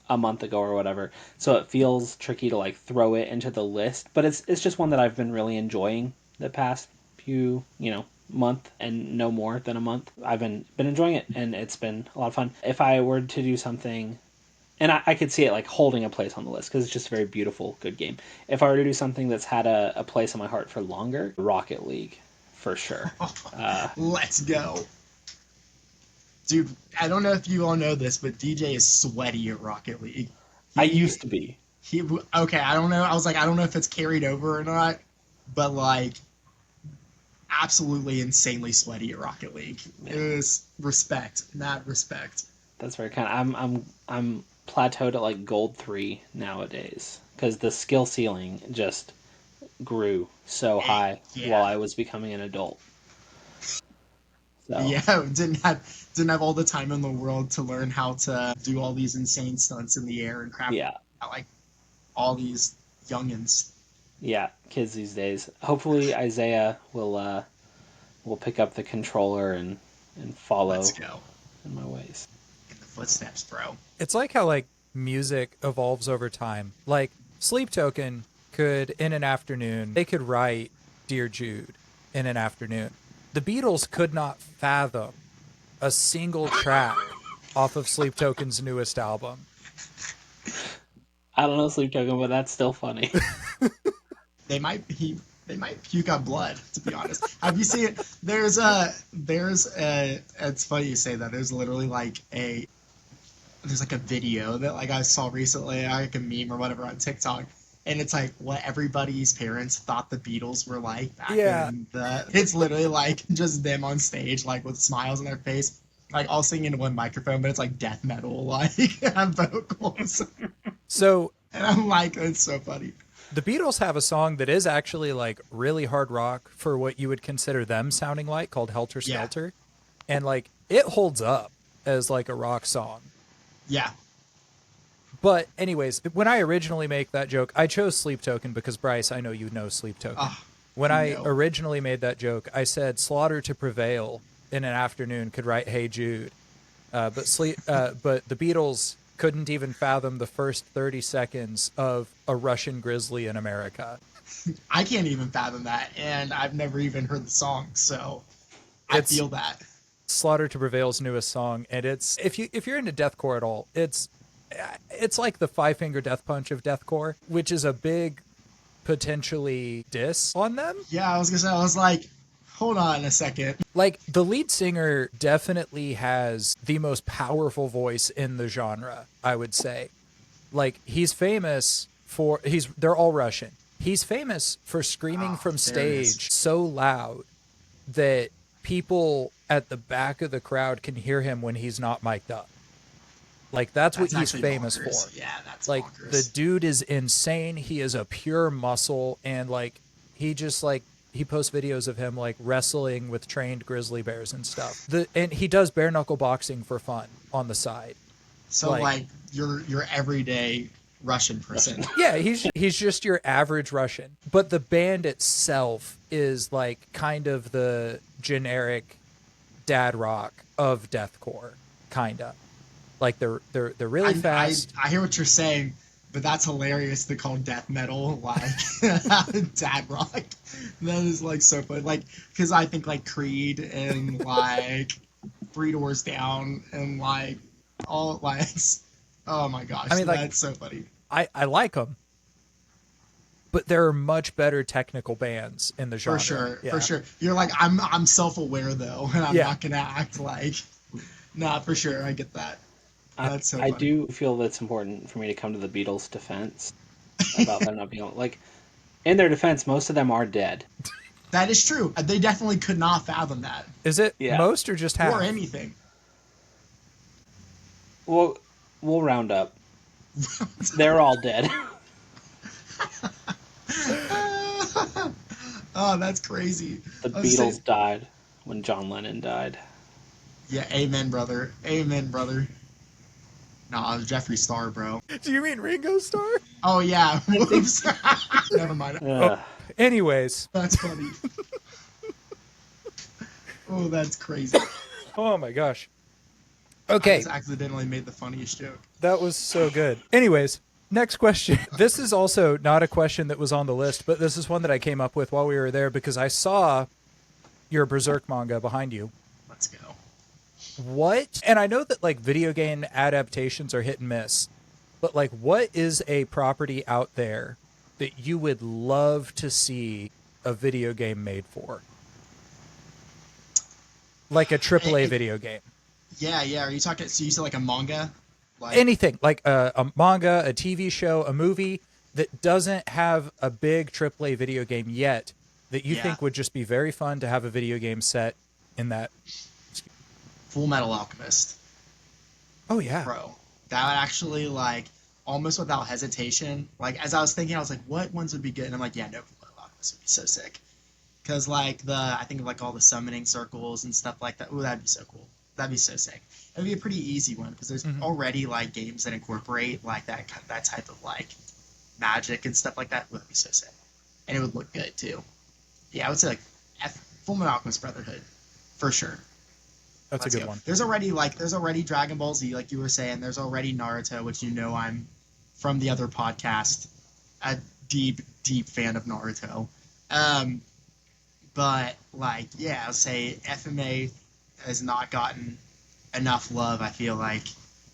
a month ago or whatever. So it feels tricky to like throw it into the list, but it's just one that I've been really enjoying the past few, month and no more than a month. I've been enjoying it and it's been a lot of fun. If I were to do something and I could see it like holding a place on the list because it's just a very beautiful, good game. If I were to do something that's had a place in my heart for longer, Rocket League, for sure. Let's go. Dude, I don't know if you all know this, but DJ is sweaty at Rocket League. I used to be. Okay, I don't know. I was like, I don't know if it's carried over or not, but like, absolutely insanely sweaty at Rocket League. It was respect, mad respect. That's very kind. I'm plateaued at like gold 3 nowadays because the skill ceiling just grew so high Yeah. while I was becoming an adult. So Yeah, didn't have all the time in the world to learn how to do all these insane stunts in the air and crap. yeah, Like all these youngins. yeah, kids these days. Hopefully Isaiah will pick up the controller and follow Let's go. in my ways. In the footsteps, bro. It's like how like music evolves over time. Like Sleep Token could in an afternoon they could write Dear Jude in an afternoon. The Beatles could not fathom a single track off of Sleep Token's newest album. I don't know Sleep Token, but that's still funny. They might puke out blood, to be honest. Have you seen it? There's it's funny you say that. There's literally like a video that like I saw recently, like a meme or whatever on TikTok, and it's like what everybody's parents thought the Beatles were like back in the. It's literally like just them on stage, like with smiles on their face, like all singing into one microphone, but it's like death metal, like vocals. So, And I'm like, it's so funny. the Beatles have a song that is actually like really hard rock for what you would consider them sounding like, called Helter Skelter. And like it holds up as like a rock song. Yeah. But anyways, when I originally make that joke, I chose Sleep Token because Bryce, I know you know Sleep Token. When I no. originally made that joke, I said Slaughter to Prevail in an afternoon could write Hey Jude. But the Beatles couldn't even fathom the first 30 seconds of A Russian Grizzly in America. I can't even fathom that, and I've never even heard the song, so I feel that. Slaughter to Prevail's newest song, and it's if you're into deathcore at all, it's like the Five Finger Death Punch of deathcore, which is a big potentially diss on them. Yeah, I was like, hold on a second. Like the lead singer definitely has the most powerful voice in the genre, I would say. Like he's famous for they're all Russian. He's famous for screaming from stage so loud that people at the back of the crowd can hear him when he's not mic'd up. Like that's what he's famous bonkers. for. Yeah, that's like bonkers. The dude is insane. He is a pure muscle, and like he just like he posts videos of him like wrestling with trained grizzly bears and stuff. And he does bare knuckle boxing for fun on the side. So like your everyday Russian person. Yeah, he's just your average Russian. But the band itself is like kind of the generic dad rock of deathcore, kinda. Like they're really fast. I hear what you're saying, But that's hilarious to call death metal like dad rock. That is like so funny. Like, because I think like Creed and like Three Doors Down and like all like, oh my gosh, I mean, like, that's so funny. I like them, but there are much better technical bands in the For genre. sure, Yeah. for sure. You're like, I'm self-aware though, and I'm Yeah. not gonna act like. Nah, for sure, I get that. That's so I funny. do feel that it's important for me to come to the Beatles' defense about them not being like. In their defense, most of them are dead. That is true. They definitely could not fathom that Is it Yeah. most or just half? or anything. Well, we'll round up. They're all dead. Oh, that's crazy. The I was Beatles saying- died when John Lennon died. Yeah, amen, brother. Amen, brother. Nah, it was Jeffree Star, bro. Do you mean Ringo Starr? Oh yeah. Whoops. Never mind. Ugh. Anyways, That's funny. Oh, that's crazy. oh my gosh. I Okay, just accidentally made the funniest joke. that was so good. Anyways, next question. This is also not a question that was on the list, but this is one that I came up with while we were there because I saw your Berserk manga behind you. Let's go. What? And I know that like video game adaptations are hit and miss, but like what is a property out there that you would love to see a video game made for? Like a AAA video game. Yeah, yeah. Are you talking? So you said like a manga? Like, Anything like a manga, a TV show, a movie that doesn't have a big AAA video game yet that you Yeah. think would just be very fun to have a video game set in that. Full Metal Alchemist, Oh yeah. bro. That would actually like almost without hesitation. Like as I was thinking, I was like, what ones would be good? And I'm like, yeah, no, Full Metal Alchemist would be so sick. Cause like I think of like all the summoning circles and stuff like that. Ooh, that'd be so cool. That'd be so sick. It'd be a pretty easy one because there's already like games that incorporate like that type of like magic and stuff like that. Ooh, that'd be so sick, and it would look good too. Yeah, I would say like Full Metal Alchemist Brotherhood, for sure. That's Let's a good go. one. There's already Dragon Ball Z, like you were saying. There's already Naruto, which you know I'm from the other podcast, a deep fan of Naruto. But like, yeah, I'll say FMA has not gotten enough love. I feel like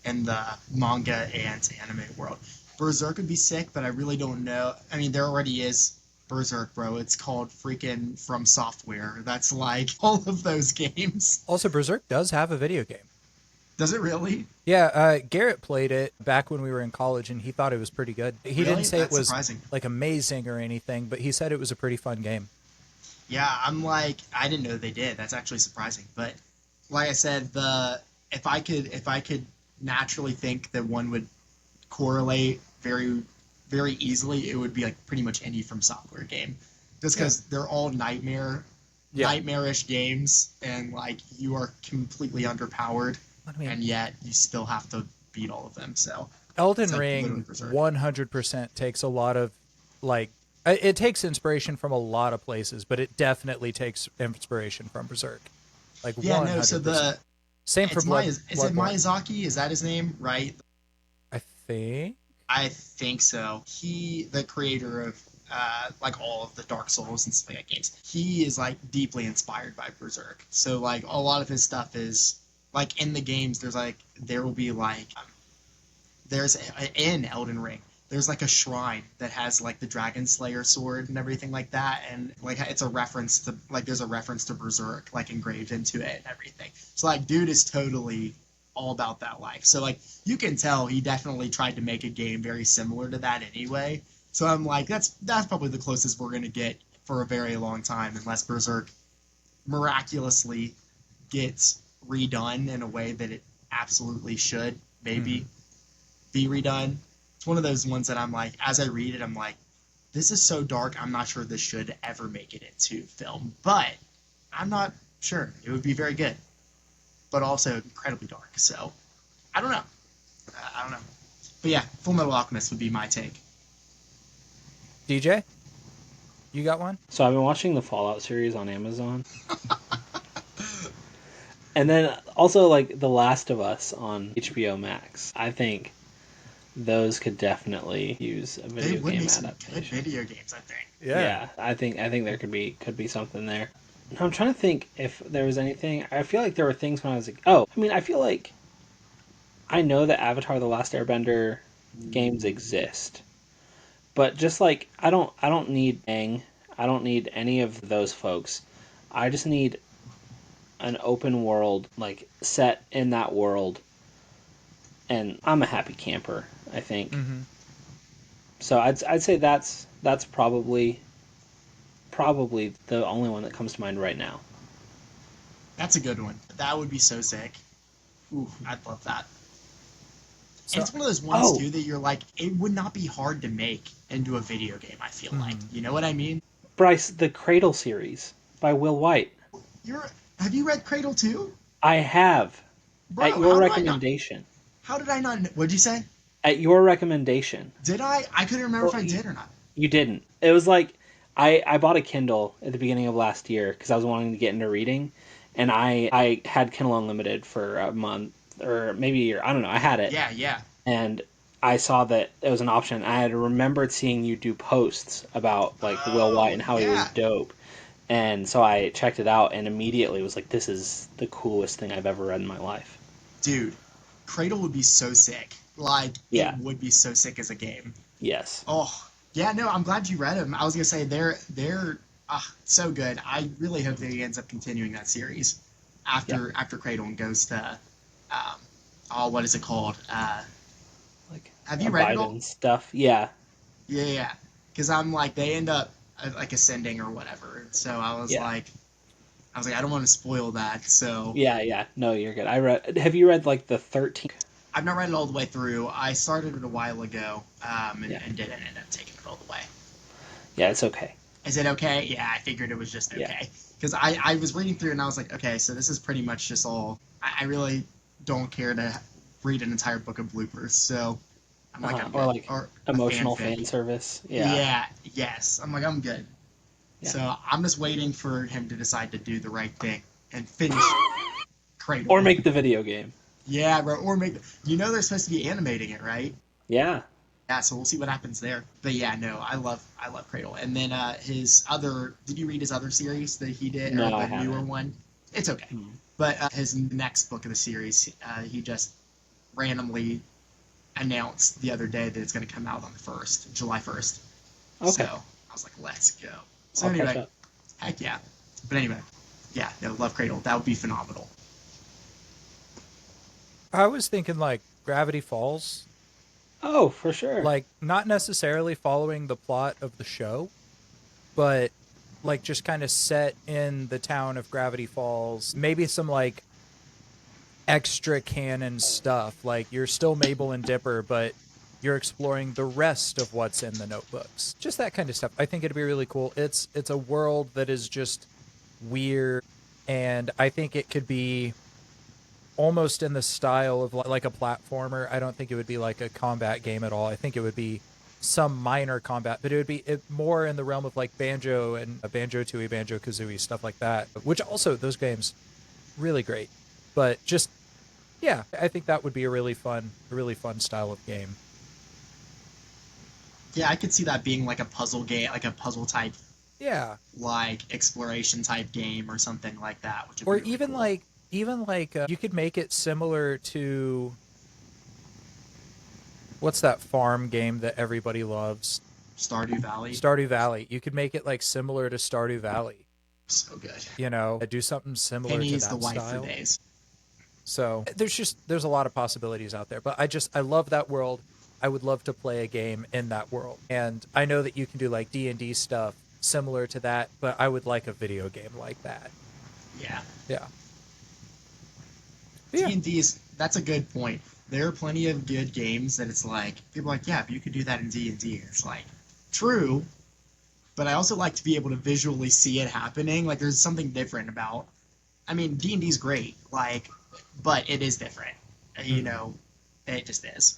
in the manga and anime world. Berserk would be sick, but I really don't know. I mean, there already is Berserk, bro. It's called freaking From Software. That's like all of those games. Also, Berserk does have a video game. Does it really? Yeah, Garrett played it back when we were in college, and he thought it was pretty good. He Really? didn't say That's it was surprising. like amazing or anything, but he said it was a pretty fun game. Yeah, I'm like, I didn't know they did. That's actually surprising. But like I said, if I could naturally think that one would correlate very very easily, it would be like pretty much any From Software game, just because they're all nightmarish games, and like you are completely underpowered, I mean, and yet you still have to beat all of them. So Elden it's like literally Ring Berserk. 100% takes a lot of like it takes inspiration from a lot of places, but it definitely takes inspiration from Berserk. Like Yeah, 100%. no. So Same for it's is it Bloodborne. Miyazaki? Is that his name? Right? I think. I think so. The creator of like all of the Dark Souls and stuff like that games, he is like deeply inspired by Berserk. So like a lot of his stuff is like in the games. There will be like in Elden Ring. There's like a shrine that has like the Dragon Slayer sword and everything like that, and like it's a reference to like there's a reference to Berserk like engraved into it and everything. So like dude is totally all about that life. So like you can tell he definitely tried to make a game very similar to that anyway. So I'm like that's probably the closest we're gonna get for a very long time, unless Berserk miraculously gets redone in a way that it absolutely should maybe be redone. It's one of those ones that I'm like, as I read it, I'm like, this is so dark, I'm not sure this should ever make it into film. But I'm not sure. It would be very good, but also incredibly dark. So I don't know. I don't know. But yeah, Full Metal Alchemist would be my take. DJ, you got one? So I've been watching the Fallout series on Amazon. And then also like The Last of Us on HBO Max. I think those could definitely use a They video would game make some good adaptation. video games, I think. Yeah, I think there could be something there. I'm trying to think if there was anything. I feel like there were things when I was like, oh, I mean, I feel like I know that Avatar: The Last Airbender games exist, but just like I don't need Aang, I don't need any of those folks. I just need an open world, like set in that world, and I'm a happy camper. I think Mm-hmm. so. I'd say that's probably the only one that comes to mind right now. That's a good one. That would be so sick. Ooh, I'd love that. So, And it's one of those ones Oh, too that you're like, it would not be hard to make into a video game. I feel like, mhm. you know what I mean? Bryce, the Cradle series by Will White. You're have you read Cradle too, I have at bro? your How do I not? recommendation. How did I not? What'd you say? At your recommendation. Did I? I couldn't remember Well, if I did or not. you didn't. It was like I bought a Kindle at the beginning of last year because I was wanting to get into reading, and I had Kindle Unlimited for a month or maybe a year. I don't know. I had it, Yeah, yeah. and I saw that it was an option. I had remembered seeing you do posts about like Will White Oh, and how he was yeah, dope, and so I checked it out and immediately was like, this is the coolest thing I've ever read in my life. dude. Cradle would be so sick. Like, it Yeah. would be so sick as a game. Yes. Oh, yeah. No, I'm glad you read them. I was gonna say they're so good. I really hope that he ends up continuing that series Yeah. after Cradle and goes to, um, oh, what is it called? Like Have you read it all? Biden stuff. Yeah. Yeah, yeah. Because I'm like, they end up like ascending or whatever. So Yeah. I was like, I don't want to spoil that. So Yeah. Yeah. No, you're good. I read. Have you read like the 13th? I've not read it all the way through. I started it a while ago, Yeah. and didn't end up taking it all the way. Yeah. It's okay. Is it okay? Yeah, I figured it was just Yeah. okay. Because I was reading through and I was like, okay, so this is pretty much just all. I really don't care to read an entire book of bloopers. So I'm like, I'm Or good. like Or a emotional fanfic. fan service. Yeah. Yeah, yes. I'm like, I'm good. Yeah. So I'm just waiting for him to decide to do the right thing and finish Cradle. Or make the video game. Yeah, bro. Or make. You know they're supposed to be animating it, right? Yeah. Yeah, so we'll see what happens there. But yeah, no, I love Cradle. And then his other. Did you read his other series that he did, or No, I the newer haven't. one? It's okay. Hmm. But his next book of the series, he just randomly announced the other day that it's going to come out on the first, July 1st. Okay. So I was like, let's go. So I'll catch anyway, up. heck yeah. But anyway, yeah, no, love Cradle. That would be phenomenal. I was thinking like Gravity Falls, Oh, for sure. like not necessarily following the plot of the show, but like just kind of set in the town of Gravity Falls. Maybe some like extra canon stuff. Like you're still Mabel and Dipper, but you're exploring the rest of what's in the notebooks. Just that kind of stuff. I think it'd be really cool. It's a world that is just weird, and I think it could be almost in the style of like a platformer. I don't think it would be like a combat game at all. I think it would be some minor combat, but it would be more in the realm of like Banjo and Banjo Tooie, Banjo Kazooie, stuff like that. Which also those games really great, but just yeah, I think that would be a really fun style of game. Yeah, I could see that being like a puzzle game, like a puzzle type, Yeah, like exploration type game or something like that, which would or be really cool. even like you could make it similar to what's that farm game that everybody loves? Stardew Valley, Stardew Valley. You could make it like similar to Stardew Valley. so good. You know, do something similar to Penny's the that wife for style. days. So there's a lot of possibilities out there. But I love that world. I would love to play a game in that world. And I know that you can do like D&D stuff similar to that, but I would like a video game like that. Yeah. Yeah. But yeah. D&D is that's a good point. There are plenty of good games that it's like people are like, yeah, but you could do that in D&D. It's like true, but I also like to be able to visually see it happening. Like there's something different about. I mean, D&D's great, like, but it is different. You know, it just is.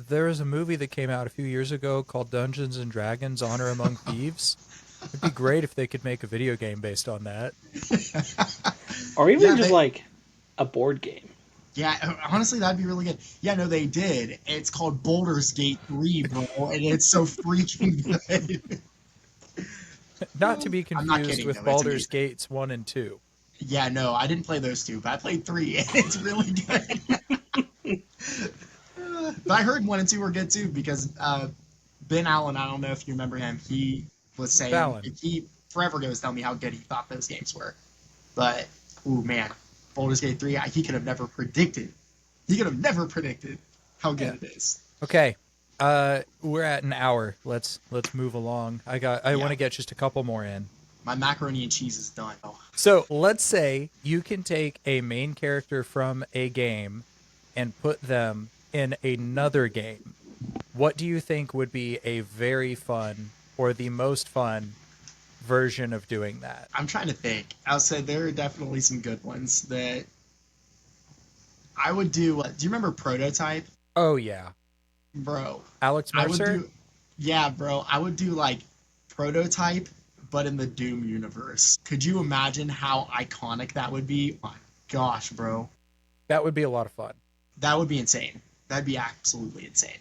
There is a movie that came out a few years ago called Dungeons and Dragons: Honor Among Thieves. It'd be great if they could make a video game based on that. Or even Yeah, just they, like a board game. Yeah, honestly, that'd be really good. Yeah, no, they did. It's called Baldur's Gate 3, bro, and it's so freaking good. Not to be I'm not confused kidding, with though. It's Baldur's amazing. Gates 1 and 2. Yeah, no, I didn't play those two, but I played 3, and it's really good. But I heard 1 and 2 were good, too, because Ben Allen, I don't know if you remember him, he was saying, Fallon. he forever goes telling me how good he thought those games were. But, ooh, man, Baldur's Gate 3, he could have never predicted. He could have never predicted how good Yeah. it is. Okay. We're at an hour. Let's move along. I want to get just a couple more in. My macaroni and cheese is done. Oh. So let's say you can take a main character from a game and put them in another game. What do you think would be a very fun or the most fun version of doing that? I'm trying to think. I'll say there are definitely some good ones that I would do. Do you remember Prototype? Oh yeah, Bro, Alex I would Mercer. do. Yeah, bro, I would do like Prototype, but in the Doom universe. Could you imagine how iconic that would be? My gosh, bro. That would be a lot of fun. That would be insane. That'd be absolutely insane.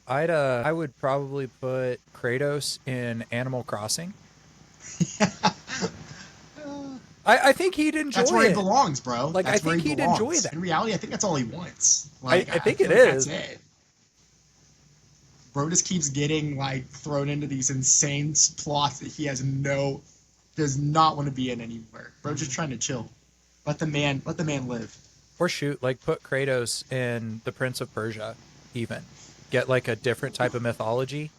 I would probably put Kratos in Animal Crossing. I think he'd enjoy That's where it. he belongs, bro. Like, That's I think where he he'd belongs. enjoy that. In reality, I think that's all he wants. Like, I think feel it like is. That's it. Bro just keeps getting like thrown into these insane plots that he does not want to be in anymore. Bro just trying to chill. Let the man live. Or shoot, like put Kratos in the Prince of Persia, even. Get like a different type of mythology.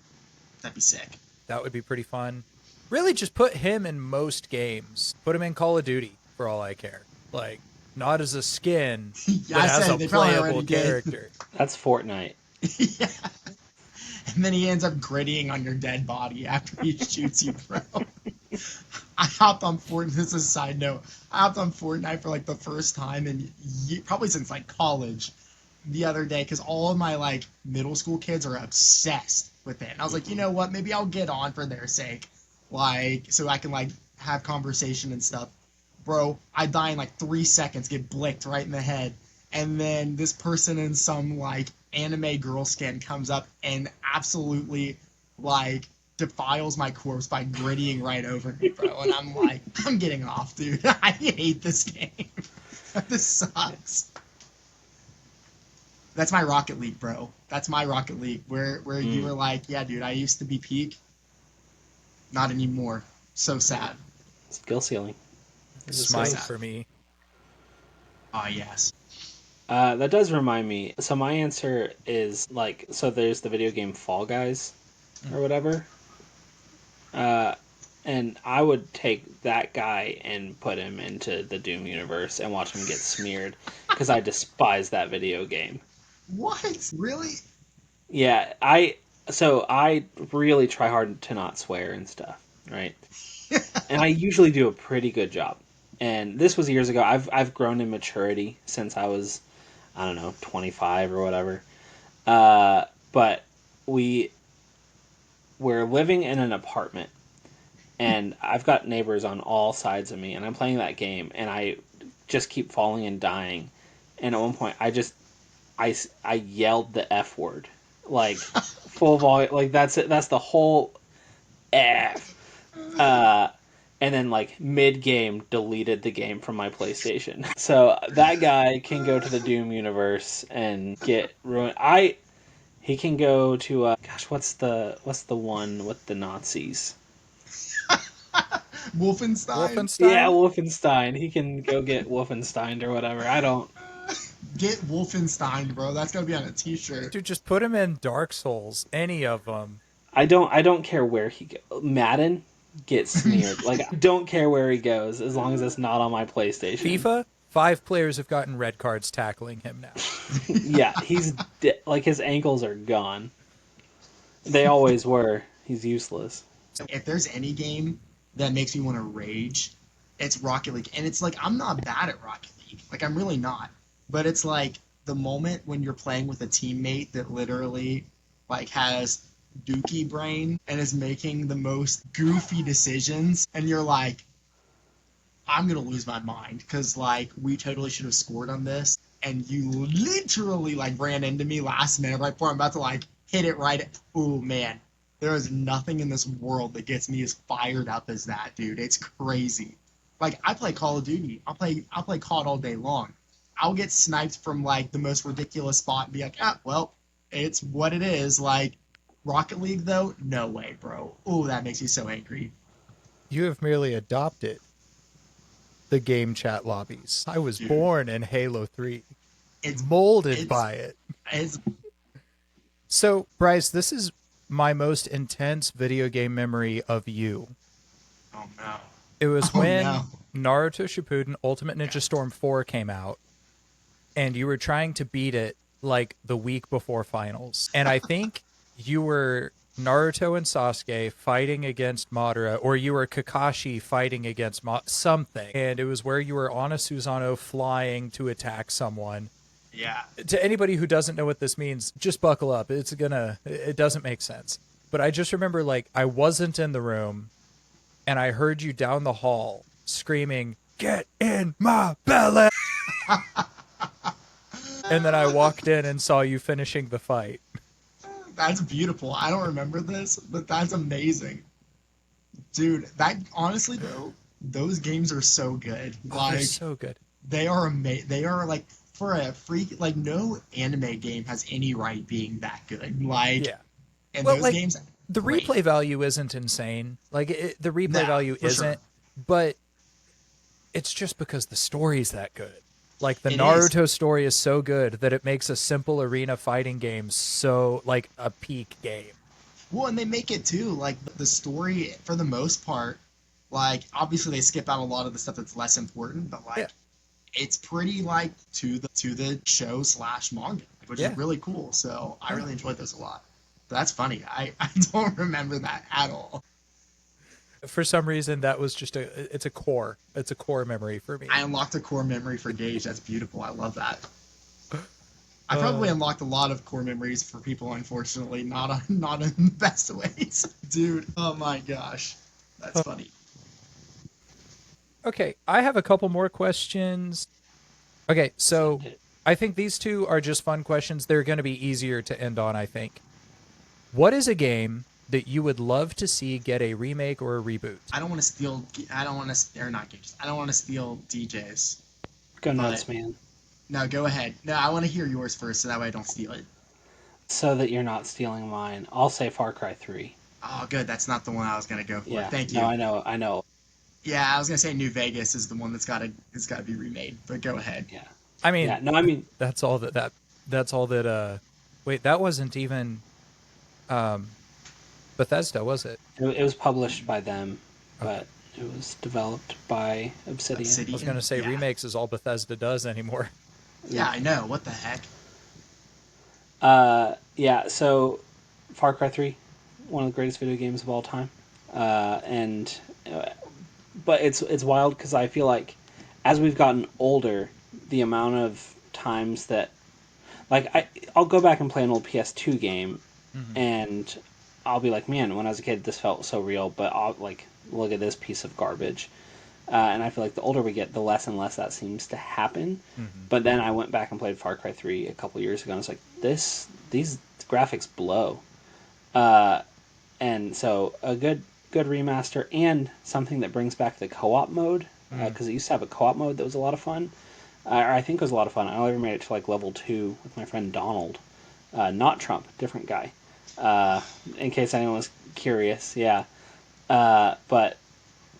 That'd be sick. That would be pretty fun. Really just put him in most games. Put him in Call of Duty for all I care. Like, not as a skin, Yeah, but I as said a they probably playable already did. character. That's Fortnite. Yeah. And then he ends up grittying on your dead body after he shoots you, bro. I hopped on Fortnite. This is a side note. I hopped on Fortnite for like the first time and probably since like college the other day because all of my like middle school kids are obsessed with it. And I was like, you know what? Maybe I'll get on for their sake, like so I can like have conversation and stuff. Bro, I die in like 3 seconds, get blicked right in the head, and then this person in some like anime girl skin comes up and absolutely like defiles my corpse by grittying right over me, bro. And I'm like, I'm getting off, dude. I hate this game. This sucks. That's my Rocket League, bro. That's my Rocket League. Where you were like, yeah, dude, I used to be peak. Not anymore. So sad. Skill ceiling. Smite sad. for me. Oh, yes. That does remind me. So my answer is like, so there's the video game Fall Guys or whatever. And I would take that guy and put him into the Doom universe and watch him get smeared because I despise that video game. What? Really? Yeah, I really try hard to not swear and stuff, right? And I usually do a pretty good job. And this was years ago. I've grown in maturity since I was, I don't know, 25 or whatever. But we're living in an apartment, and I've got neighbors on all sides of me, and I'm playing that game, and I just keep falling and dying. And at one point, I yelled the F word, like full volume, like that's it. That's the whole F. And then like mid game deleted the game from my PlayStation. So that guy can go to the Doom universe and get ruined. He can go to gosh, what's the one with the Nazis? Wolfenstein? Yeah, Wolfenstein. He can go get Wolfenstein or whatever. I don't. Get Wolfenstein, bro. That's gonna be on a t-shirt. Dude, just put him in Dark Souls. Any of them. I don't care where he goes. Madden gets smeared. Like I don't care where he goes as long as it's not on my PlayStation. FIFA, 5 players have gotten red cards tackling him now. Yeah, like his ankles are gone. They always were. He's useless. If there's any game that makes me want to rage, it's Rocket League. And it's like, I'm not bad at Rocket League. Like, I'm really not. But it's like the moment when you're playing with a teammate that literally like has dookie brain and is making the most goofy decisions, and you're like, I'm gonna lose my mind because like we totally should have scored on this, and you literally like ran into me last minute right before I'm about to like hit it right. Oh man, there is nothing in this world that gets me as fired up as that, dude. It's crazy. Like I play Call of Duty. I'll play COD all day long. I'll get sniped from like the most ridiculous spot and be like, ah, well, it's what it is. Like Rocket League though, no way, bro. Oh, that makes me so angry. You have merely adopted the game chat lobbies. I was Dude, born in Halo 3, it's molded it's by it. it's So, Bryce, this is my most intense video game memory of you. oh no. It was Oh when no. Naruto Shippuden Ultimate Ninja Storm 4 came out, and you were trying to beat it like the week before finals. And I think you were Naruto and Sasuke fighting against Madara, or you were Kakashi fighting against something. And it was where you were on a Susanoo flying to attack someone. Yeah. To anybody who doesn't know what this means, just buckle up. It doesn't make sense. But I just remember, like, I wasn't in the room, and I heard you down the hall screaming, "Get in my belly!" And then I walked in and saw you finishing the fight. That's beautiful. I don't remember this, but that's amazing. Dude, that honestly though, those games are so good. Oh, they're Like so good. they are amazing. They are like for a freak like no anime game has any right being that good. Like Yeah. and Well, those like, games the great. replay value isn't insane. Like, the replay No, value for isn't, sure. but it's just because the story's that good. Like, the It is. Naruto story is so good that it makes a simple arena fighting game so, like, a peak game. Well, and they make it too. Like the story, for the most part, like obviously they skip out a lot of the stuff that's less important, but like Yeah. it's pretty like to the show slash manga, which Yeah. is really cool. So I Yeah. really enjoyed those a lot. But that's funny. I don't remember that at all. For some reason, that was just it's a core memory for me. I unlocked a core memory for Gage. That's beautiful. I love that. I probably unlocked a lot of core memories for people, unfortunately, not in the best ways. Dude, oh my gosh. That's funny. Okay, I have a couple more questions. Okay, so I think these two are just fun questions. They're going to be easier to end on, I think. What is a game that you would love to see get a remake or a reboot? I don't want to steal. I don't want to. Or not Gages. I don't want to steal DJs. Go But- nuts, man. No, go ahead. No, I want to hear yours first, so that way I don't steal it. So that you're not stealing mine, I'll say Far Cry 3. Oh, good. That's not the one I was gonna go for. Yeah. Thank you. No, I know. Yeah, I was gonna say New Vegas is the one it's gotta be remade. But go ahead. Yeah. I mean, Yeah. No, I mean, that's all that's all that wait, that wasn't even Bethesda, was it? it was published by them, but it was developed by Obsidian. I was going to say Yeah. remakes is all Bethesda does anymore. Yeah, I know. What the heck? Yeah. So, Far Cry 3, one of the greatest video games of all time, and but it's wild because I feel like as we've gotten older, the amount of times that like I'll go back and play an old PS2 game, and I'll be like, man, when I was a kid, this felt so real, but I'll like look at this piece of garbage. And I feel like the older we get, the less and less that seems to happen. But then I went back and played Far Cry 3 a couple years ago, and I was like, these graphics blow. And so a good remaster and something that brings back the co-op mode, because it used to have a co-op mode that was a lot of fun. Or I think it was a lot of fun. I only ever made it to like level 2 with my friend Donald. Not Trump, different guy. In case anyone was curious, yeah. But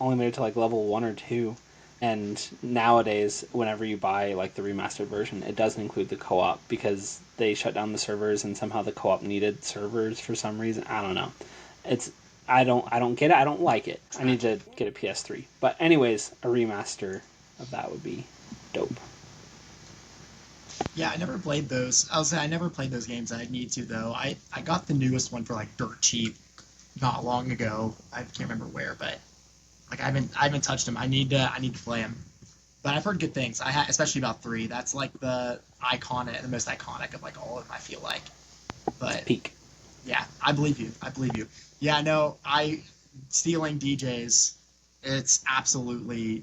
only made it to like level 1 or 2, and nowadays whenever you buy like the remastered version, it doesn't include the co-op because they shut down the servers, and somehow the co-op needed servers for some reason. I don't know. I don't get it. I don't like it. I need to get a PS3. But anyways, a remaster of that would be dope. Yeah, I never played those. I'll say I never played those games. I need to though. I got the newest one for like dirt cheap, not long ago. I can't remember where, but like I haven't touched them. I need to play them. But I've heard good things. Especially about 3. That's like the most iconic of like all of them, I feel like. But Peak. yeah, I believe you. Yeah, no, stealing DJs It's absolutely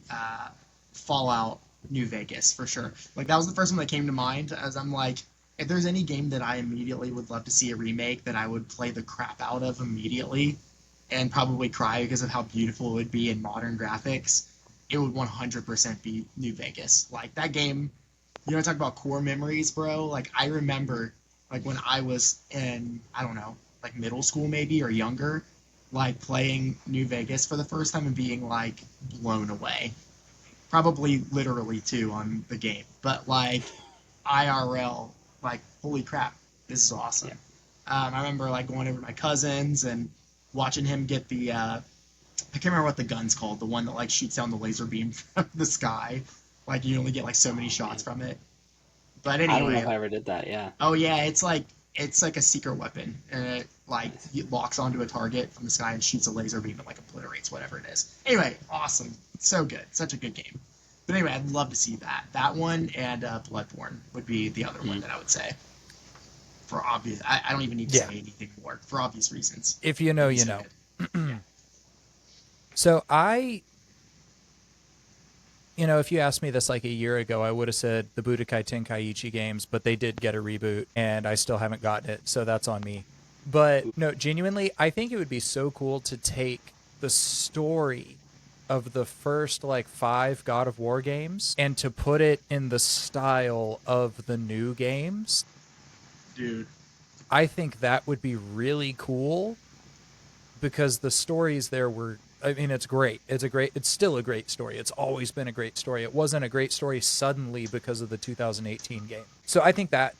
Fallout New Vegas for sure. Like that was the first one that came to mind as I'm like, if there's any game that I immediately would love to see a remake that I would play the crap out of immediately and probably cry because of how beautiful it would be in modern graphics, it would 100% be New Vegas. Like that game, you know, talk about core memories, bro. Like I remember, like when I was in, I don't know, like middle school maybe or younger, like playing New Vegas for the first time and being like blown away. Probably literally too on the game, but like IRL, like holy crap, this is awesome. Yeah. I remember like going over to my cousins and watching him get the I can't remember what the gun's called, the one that like shoots down the laser beam from the sky. Like you only get like so many shots from it. But I don't know if anyway, I ever did that. Yeah. oh yeah, it's like a secret weapon, and it like Nice. it locks onto a target from the sky and shoots a laser beam and like obliterates whatever it is. Anyway, awesome, so good, such a good game. But anyway, I'd love to see that one and Bloodborne would be the other one that I would say. For obvious, I don't even need to Yeah. say anything more for obvious reasons. If you know, It'd be you so know. good. So if you asked me this like a year ago, I would have said the Budokai Tenkaichi games, but they did get a reboot, and I still haven't gotten it, so that's on me. But no, genuinely, I think it would be so cool to take the story of the first like 5 God of War games and to put it in the style of the new games. Dude. I think that would be really cool because the stories there were, I mean, it's great. It's still a great story. It's always been a great story. It wasn't a great story suddenly because of the 2018 game. So I think that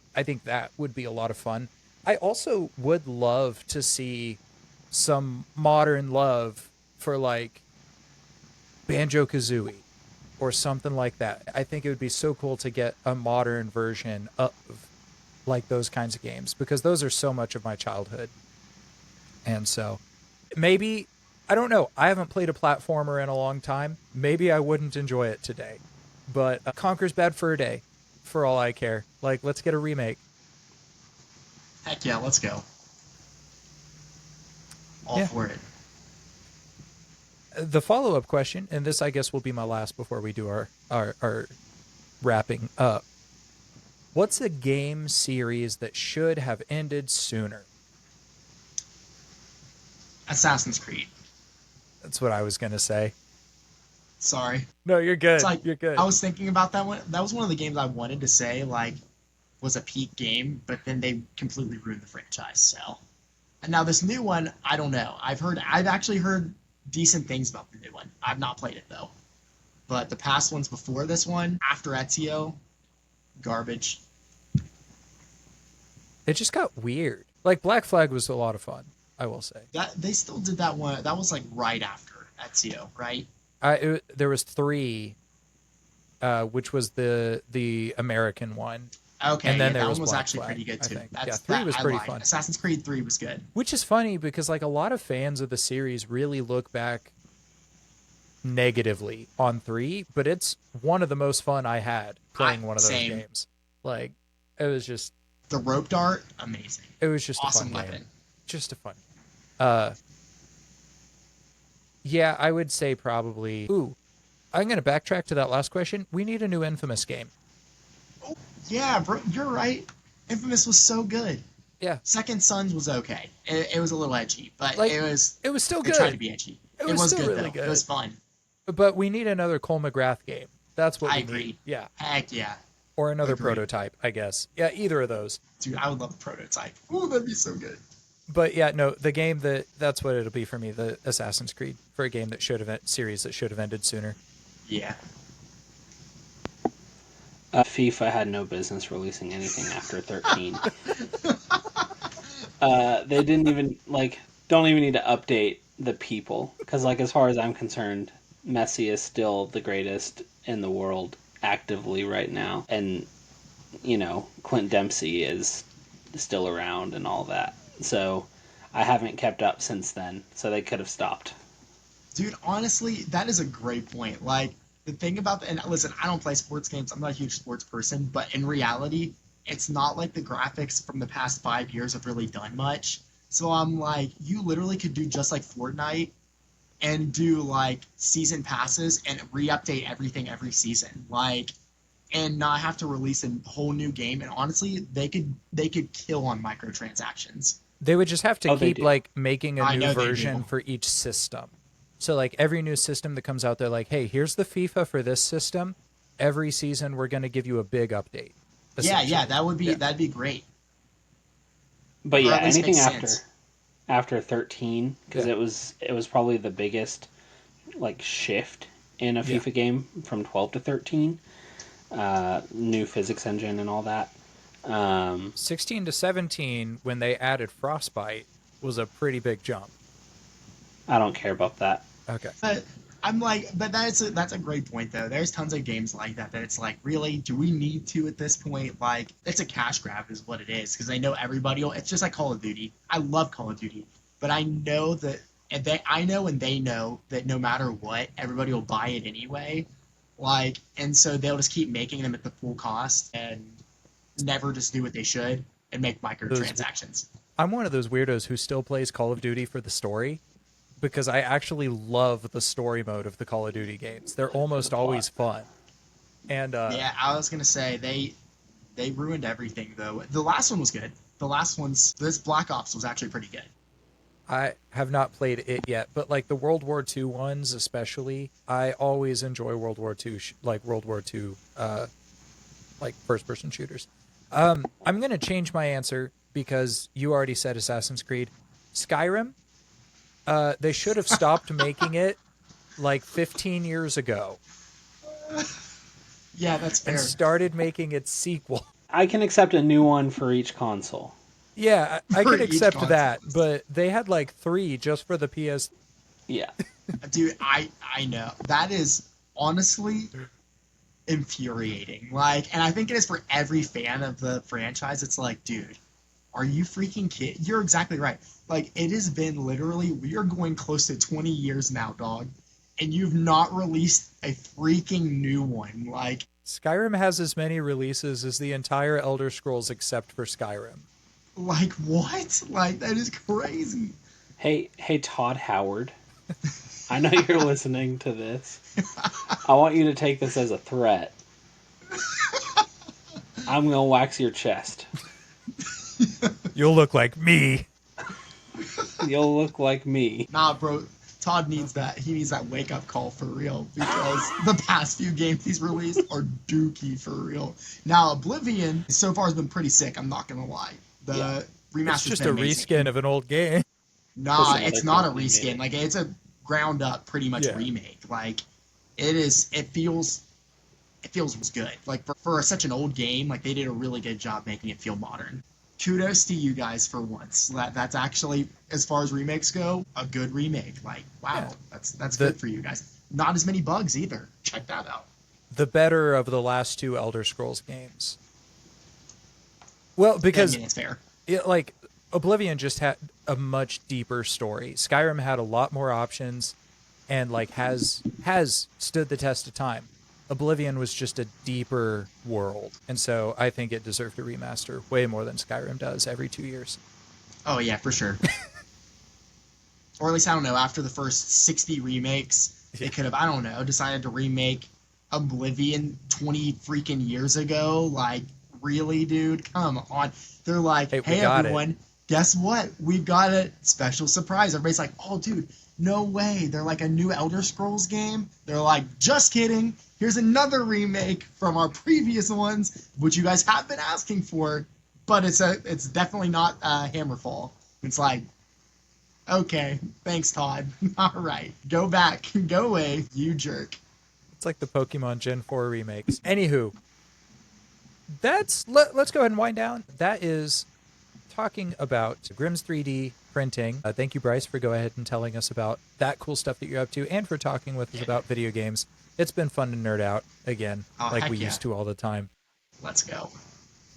would be a lot of fun. I also would love to see some modern love for like Banjo-Kazooie or something like that. I think it would be so cool to get a modern version of like those kinds of games because those are so much of my childhood. And so maybe, I don't know, I haven't played a platformer in a long time. Maybe I wouldn't enjoy it today. But Conker's Bad Fur Day, for all I care. Like, let's get a remake. Heck yeah, let's go. All Yeah. for it. The follow-up question, and this I guess will be my last before we do our wrapping up. What's a game series that should have ended sooner? Assassin's Creed. That's what I was going to say. Sorry. No, you're good. It's like You're good. I was thinking about that one. That was one of the games I wanted to say like was a peak game, but then they completely ruined the franchise. So, and now this new one, I don't know. I've actually heard decent things about the new one. I've not played it though. But the past ones before this one, after Ezio, garbage. It just got weird. Like, Black Flag was a lot of fun, I will say. That they still did that one. That was like right after Ezio, right? There was 3, which was the American one. Okay, And then yeah, there that was one was Black actually Flag, pretty good I too. think. Yeah, 3 was I pretty lied. fun. Assassin's Creed 3 was good. Which is funny because like a lot of fans of the series really look back negatively on 3, but it's one of the most fun I had playing one of those Same. games. Like, it was just The rope dart, amazing. a Awesome fun weapon. game. Just a fun. Yeah, I would say probably. Ooh, I'm gonna backtrack to that last question. We need a new Infamous game. Oh, yeah, bro, you're right. Infamous was so good. Yeah, Second Sons was okay. It was a little edgy, but Like, it was. it was still It tried to good, be edgy. It was still good really though. good. It was fun. but we need another Cole McGrath game. That's what I we agree. need. Yeah, Heck yeah, or another Agreed. prototype, I guess. Yeah, either of those. dude, I would love a prototype. Ooh, that'd be so good. But yeah, no, the game that's what it'll be for me, the Assassin's Creed, for a game that series that should have ended sooner. Yeah. FIFA had no business releasing anything after 13. They didn't even don't even need to update the people because as far as I'm concerned, Messi is still the greatest in the world actively right now, and Clint Dempsey is still around and all that. So I haven't kept up since then. So they could have stopped. Dude, honestly, that is a great point. Like, the thing about and listen, I don't play sports games. I'm not a huge sports person, but in reality, it's not like the graphics from the past 5 years have really done much. So I'm like, you literally could do just like Fortnite and do like season passes and re-update everything every season, like, and not have to release a whole new game. And honestly, they could kill on microtransactions. They would just have to They keep do. like making a I new know they version do. for each system. So like every new system that comes out, they're like, hey, here's the FIFA for this system. Every season, we're going to give you a big update. Yeah, that would be Yeah. that'd be great. But Or yeah, at least anything makes after sense. 13, because Yeah. it was probably the biggest like shift in a Yeah. FIFA game from 12 to 13. New physics engine and all that. 16 to 17, when they added Frostbite, was a pretty big jump. I don't care about that. Okay. But I'm like, but that's a great point though. There's tons of games like that it's like, really, do we need to at this point? Like, it's a cash grab, is what it is, because I know everybody will. It's just like Call of Duty. I love Call of Duty, but I know that, and they know that no matter what, everybody will buy it anyway. Like, and so they'll just keep making them at the full cost and never just do what they should and make microtransactions. I'm one of those weirdos who still plays Call of Duty for the story because I actually love the story mode of the Call of Duty games. They're almost always fun. And Yeah, I was gonna say they ruined everything though. The last one was good. This Black Ops was actually pretty good. I have not played it yet, but like the World War II ones especially, I always enjoy World War II, like World War II, like first-person shooters. I'm going to change my answer because you already said Assassin's Creed. Skyrim, they should have stopped making it like 15 years ago Yeah, that's fair. and started making its sequel. I can accept a new one for each console. Yeah, I For can each accept that, console. but they had like 3 just for the PS. Yeah. Dude, I know. That is honestly infuriating. Like, and I think it is for every fan of the franchise. It's like, dude, are you freaking kidding? You're exactly right. Like, it has been literally, we are going close to 20 years now, dog, and you've not released a freaking new one. Like, Skyrim has as many releases as the entire Elder Scrolls except for Skyrim. what? Like, that is crazy. Hey, Todd Howard. I know you're listening to this. I want you to take this as a threat. I'm gonna wax your chest. You'll look like me. You'll look like me. Nah, bro. Todd needs that. He needs that wake up call for real because the past few games he's released are dookie for real. Now, Oblivion so far has been pretty sick. I'm not gonna lie. The remaster's It's just been a amazing. reskin of an old game. Nah, Just another it's not a company made reskin. it. Like, it's a ground up, pretty much Yeah. remake. Like, it is. It feels good. Like, for such an old game, like, they did a really good job making it feel modern. Kudos to you guys for once. That's actually, as far as remakes go, a good remake. Like, wow, Yeah. that's good for you guys. Not as many bugs either. Check that out. The better of the last 2 Elder Scrolls games. Well, because I mean, it's fair. like Oblivion just had a much deeper story. Skyrim had a lot more options and like has stood the test of time. Oblivion was just a deeper world, and so I think it deserved a remaster way more than Skyrim does every 2 years. Oh yeah, for sure. Or at least, I don't know, after the first 60 remakes, they could have, I don't know, decided to remake Oblivion 20 freaking years ago. Like, really, dude? Come on. They're like, Hey, we hey got everyone, guess what? We've got a special surprise. Everybody's like, oh, dude, no way. They're like a new Elder Scrolls game. They're like, just kidding. Here's another remake from our previous ones, which you guys have been asking for, but it's definitely not Hammerfall. It's like, okay, thanks, Todd. All right, go back, go away, you jerk. It's like the Pokemon Gen 4 remakes. Anywho, let's go ahead and wind down. That is talking about Grimm's 3D printing. Thank you, Bryce, for go ahead and telling us about that cool stuff that you're up to and for talking with us about video games. It's been fun to nerd out again, Oh, like heck we yeah. used to all the time. Let's go.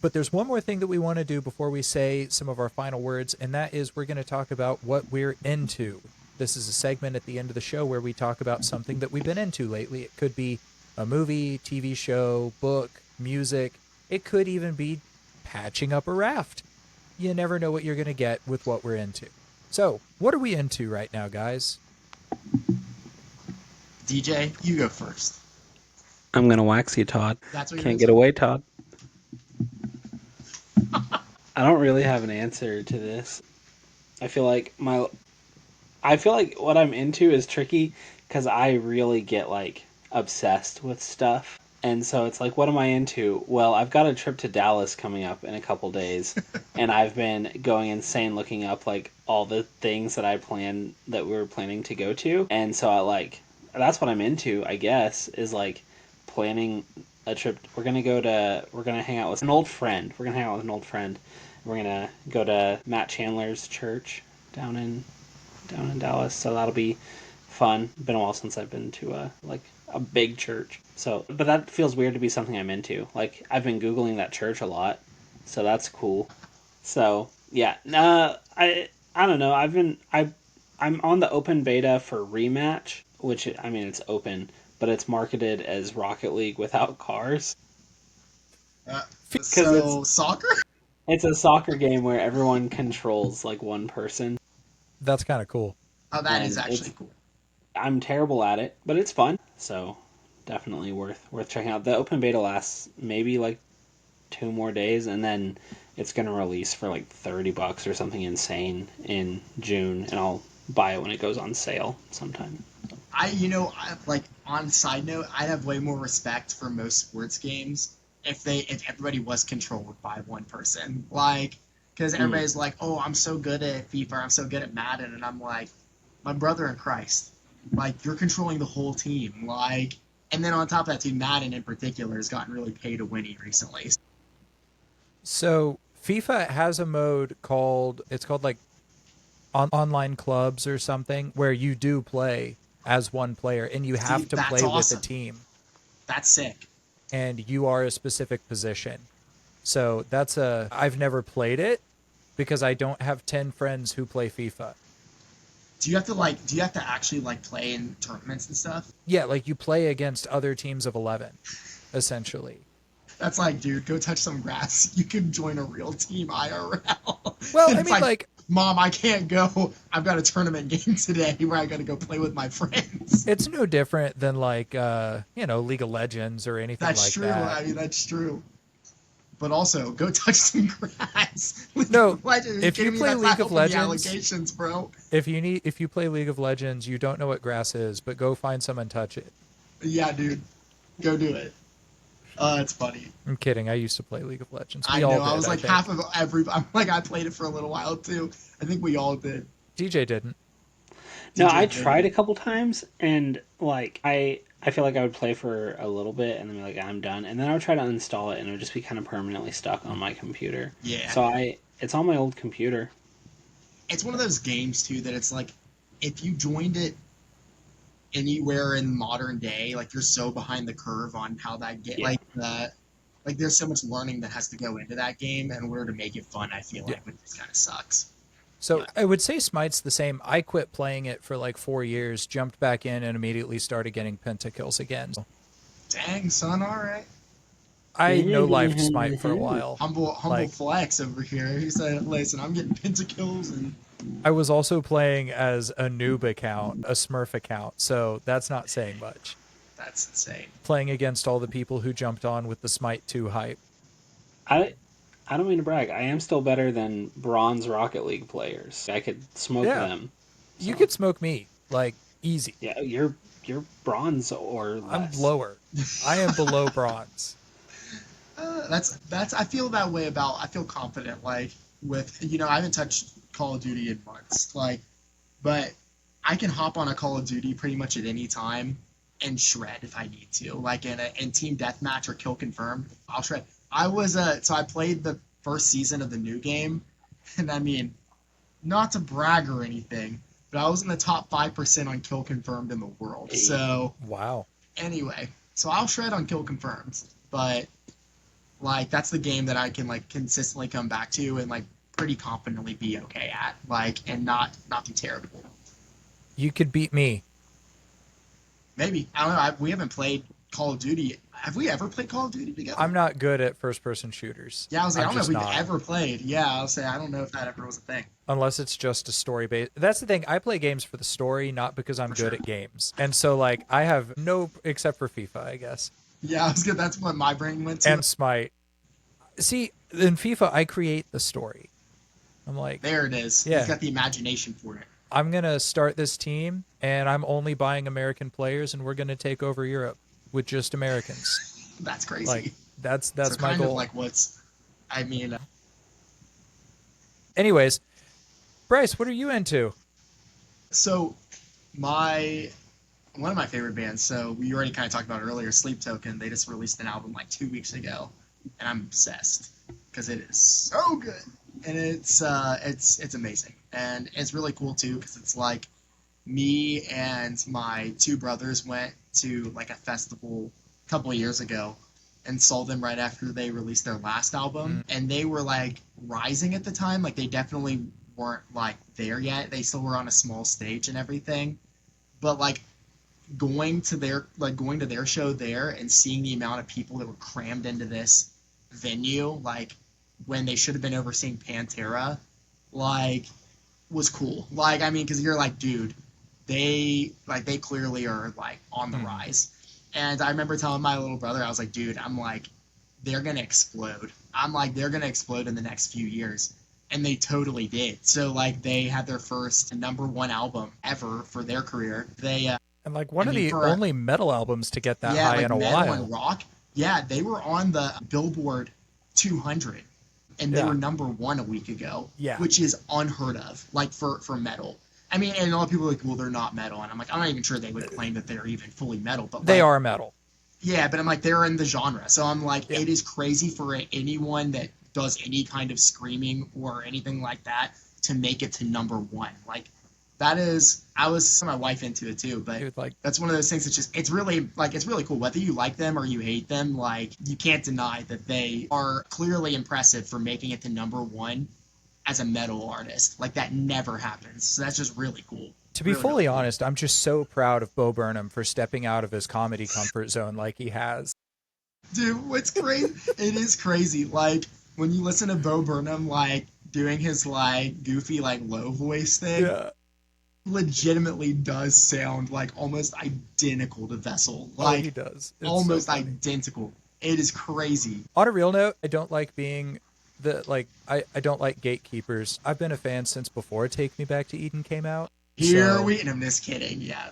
But there's one more thing that we want to do before we say some of our final words, and that is we're going to talk about what we're into. This is a segment at the end of the show where we talk about something that we've been into lately. It could be a movie, TV show, book, music. It could even be patching up a raft. You never know what you're going to get with what we're into. So, what are we into right now, guys? DJ, you go first. I'm gonna wax you, Todd. That's what you're Can't gonna get say? away, Todd. I don't really have an answer to this. I feel like what I'm into is tricky because I really get like obsessed with stuff. And so it's like, what am I into? Well, I've got a trip to Dallas coming up in a couple days, and I've been going insane looking up like all the things that we were planning to go to. And so that's what I'm into, I guess, is like planning a trip. We're gonna hang out with an old friend. We're gonna hang out with an old friend. We're gonna go to Matt Chandler's church down in Dallas, so that'll be fun. Been a while since I've been to a big church. So, but that feels weird to be something I'm into. Like I've been googling that church a lot, so that's cool. So yeah, I don't know. I'm on the open beta for Rematch, which I mean it's open, but it's marketed as Rocket League without cars Uh, because so soccer? it's a soccer game where everyone controls like one person, That's kind of cool. Oh, that is and actually it's cool. I'm terrible at it, but it's fun. So definitely worth checking out. The open beta lasts maybe like 2 more days, and then it's gonna release for like $30 or something insane in June, and I'll buy it when it goes on sale sometime. Like on side note, I'd have way more respect for most sports games if everybody was controlled by one person. Like, because everybody's like, oh, I'm so good at FIFA, I'm so good at Madden, and I'm like, my brother in Christ, like you're controlling the whole team, like. And then on top of that, too, Madden in particular has gotten really pay to winning recently. So FIFA has a mode called like online clubs or something where you do play as one player and you See, have to that's play with a awesome. team That's sick. and you are a specific position. So I've never played it because I don't have 10 friends who play FIFA. Do you have to actually like play in tournaments and stuff? Yeah, like you play against other teams of 11 essentially. That's like, dude, go touch some grass. You can join a real team IRL. Well, I It's mean like, like Mom, I can't go. I've got a tournament game today where I got to go play with my friends. it's no different than like League of Legends or anything That's like true. that. I mean, that's true. But also, go touch some grass. League No, of Legends. Are you if you kidding me? play That's not League of helping the Legends, allegations, bro. if you play League of Legends, you don't know what grass is, but go find someone touch it. Yeah, dude. Go do it. It's funny. I'm kidding. I used to play League of Legends. I We all know. did, I was I like think. half of every. I'm like I played it for a little while too. I think we all did. DJ didn't. No, DJ I did. tried a couple times, and like I feel like I would play for a little bit, and then be like I'm done, and then I would try to uninstall it, and it would just be kind of permanently stuck on my computer. Yeah. So it's on my old computer. It's one of those games too that it's like if you joined it anywhere in modern day, like you're so behind the curve on how that get Yeah. like there's so much learning that has to go into that game in order to make it fun. I feel Yeah. like, which just kind of sucks. So But I would say Smite's the same. I quit playing it for like 4 years, jumped back in, and immediately started getting pentakills again. dang, son, all right, I no lifed Smite for a while. humble Like flex over here. He said, "Listen, I'm getting pentakills and I was also playing as a noob account, a Smurf account, so that's not saying much. that's insane." Playing against all the people who jumped on with the Smite 2 hype. I I don't mean to brag. I am still better than bronze Rocket League players. I could smoke Yeah, them. you So could smoke me like easy. yeah, you're bronze or I'm less. lower. I am below bronze. That's I feel that way about. I feel confident like with I haven't touched Call of Duty in months like, but I can hop on a Call of Duty pretty much at any time and shred if I need to. Like in team deathmatch or kill confirmed, I'll shred. So I played the first season of the new game, and I mean, not to brag or anything, but I was in the top 5% on kill confirmed in the world. Hey. So Wow. anyway, so I'll shred on kill confirmed, but like that's the game that I can like consistently come back to and like pretty confidently be okay at, like, and not be terrible. You could beat me. Maybe I don't know. We haven't played Call of Duty have we ever played Call of Duty together? I'm not good at first-person shooters. Yeah, I was like, I don't know if we've not. ever played. Yeah, I'll say I don't know if that ever was a thing. Unless it's just a story based. That's the thing. I play games for the story, not because I'm good at games. And so, like, I have no, except for FIFA, I guess. Yeah, I was good. That's what my brain went to. And Smite. See, in FIFA, I create the story. I'm like, there it is. Yeah. He's got the imagination for it. I'm going to start this team, and I'm only buying American players, and we're going to take over Europe with just Americans. That's crazy. Like, that's so my kind goal. Of like what's, I mean. Anyways, Bryce, what are you into? So, one of my favorite bands. So we already kind of talked about it earlier. Sleep Token. They just released an album like 2 weeks ago, and I'm obsessed because it is so good, and it's amazing, and it's really cool too because it's like me and my two brothers went to like a festival a couple of years ago and saw them right after they released their last album, and they were like rising at the time. Like they definitely weren't like there yet. They still were on a small stage and everything, but like going to their show there and seeing the amount of people that were crammed into this venue, like when they should have been overseeing Pantera, like was cool. Like, I mean, because you're like, dude, they clearly are like on the rise. And I remember telling my little brother, I was like, dude, I'm like, they're gonna explode. I'm like, they're gonna explode in the next few years. And they totally did. So like they had their first #1 album ever for their career. They and like one of the only metal albums to get that high like in a metal while. And rock. Yeah, they were on the Billboard 200, and they were #1 a week ago. Yeah, which is unheard of. Like for metal. I mean, and a lot of people are like, well, they're not metal, and I'm like, I'm not even sure they would claim that they're even fully metal, but they like, are metal. Yeah, but I'm like, they're in the genre, so I'm like, it is crazy for anyone that does any kind of screaming or anything like that to make it to #1. Like, that is, I was my wife into it too, but Dude, like, that's one of those things that's just, it's really cool. Whether you like them or you hate them, like, you can't deny that they are clearly impressive for making it to #1 as a metal artist. Like, that never happens. So that's just really cool. To be really, fully really cool. honest, I'm just so proud of Bo Burnham for stepping out of his comedy comfort zone like he has. Dude, what's crazy? It is crazy. Like, when you listen to Bo Burnham, like, doing his, like, goofy, like, low voice thing, legitimately does sound, like, almost identical to Vessel. Like, he does. It's almost so identical. It is crazy. On a real note, I don't like being I don't like gatekeepers. I've been a fan since before Take Me Back to Eden came out. And I'm just kidding, yeah.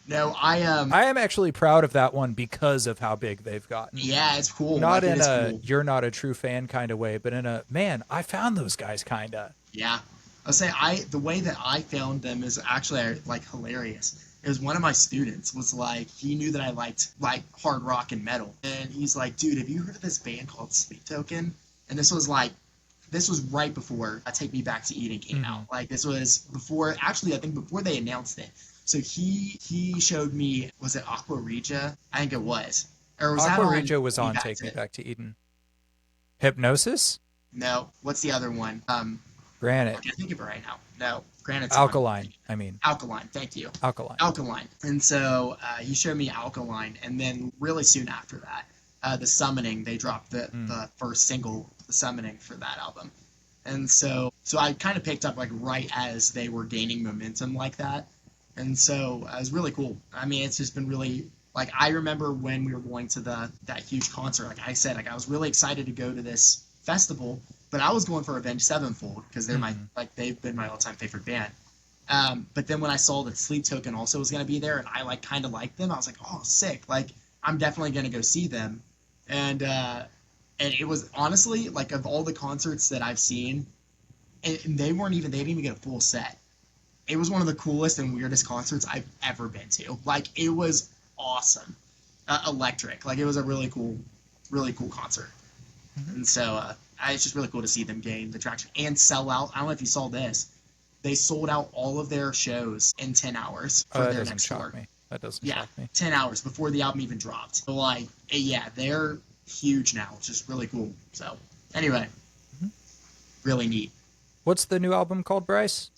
No, I am actually proud of that one because of how big they've gotten. Yeah, it's cool. Not like, in a cool. You're not a true fan kind of way, but in a, man, I found those guys kind of. Yeah. I'll say the way that I found them is actually like hilarious. It was one of my students was like, he knew that I liked like hard rock and metal. And he's like, dude, have you heard of this band called Sleep Token? And this was right before Take Me Back to Eden came out. Like, this was before, actually, I think before they announced it. So he showed me, was it Aqua Regia? I think it was. Or was Aqua that Regia was on Take Me Back to Eden. Hypnosis? No. What's the other one? Granite. I can't think of it right now. No. Granite's Alkaline. Alkaline. Thank you. Alkaline. And so he showed me Alkaline, and then really soon after that, The Summoning, they dropped the first single, The Summoning, for that album. And so I kind of picked up like right as they were gaining momentum like that. And so it was really cool. I mean, it's just been really, like, I remember when we were going to that huge concert, like I said, like I was really excited to go to this festival, but I was going for Avenged Sevenfold because they're they've been my all-time favorite band. But then when I saw that Sleep Token also was going to be there and I like kind of liked them, I was like, oh, sick. Like, I'm definitely going to go see them. And it was honestly, like, of all the concerts that I've seen, and they didn't even get a full set. It was one of the coolest and weirdest concerts I've ever been to. Like, it was awesome. Electric. Like, it was a really cool concert. And so it's just really cool to see them gain the traction and sell out. I don't know if you saw this. They sold out all of their shows in 10 hours for their next tour. That doesn't shock me. 10 hours before the album even dropped. So, like, yeah, they're huge now. It's just really cool. So, anyway, really neat. What's the new album called, Bryce?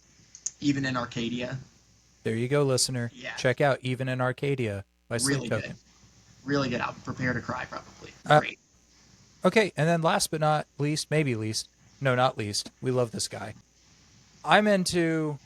Even in Arcadia. There you go, listener. Yeah. Check out Even in Arcadia by Sleep Really Token. good. Really good album. Prepare to cry, probably. Uh, Great. Okay, and then last but not least, maybe least, no, not least, we love this guy. I'm into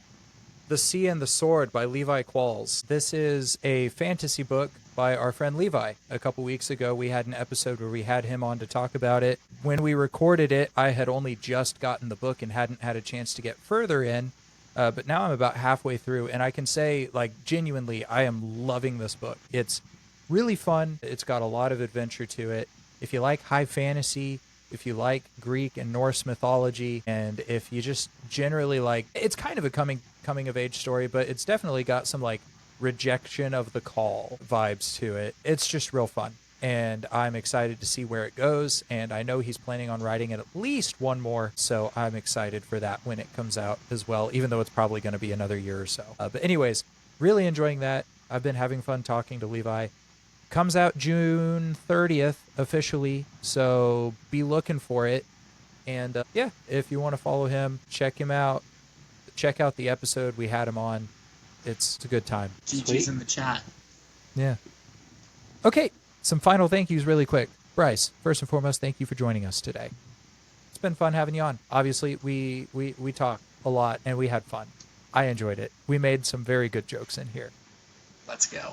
The Sea and the Sword by Levi Qualls. This is a fantasy book by our friend Levi. A couple weeks ago, we had an episode where we had him on to talk about it. When we recorded it, I had only just gotten the book and hadn't had a chance to get further in. But now I'm about halfway through, and I can say, like, genuinely, I am loving this book. It's really fun. It's got a lot of adventure to it. If you like high fantasy, if you like Greek and Norse mythology, and if you just generally like, it's kind of a coming of age story, but it's definitely got some like rejection of the call vibes to it. It's just real fun, and I'm excited to see where it goes, and I know he's planning on writing at least one more, so I'm excited for that when it comes out as well, even though it's probably going to be another year or so. But anyways, really enjoying that. I've been having fun talking to Levi. Comes out June 30th officially, so be looking for it. And yeah, if you want to follow him, check him out. Check out the episode we had him on. It's a good time. GG's in the chat. Yeah. Okay, some final thank yous really quick. Bryce, first and foremost, thank you for joining us today. It's been fun having you on. Obviously, we talked a lot and we had fun. I enjoyed it. We made some very good jokes in here. Let's go.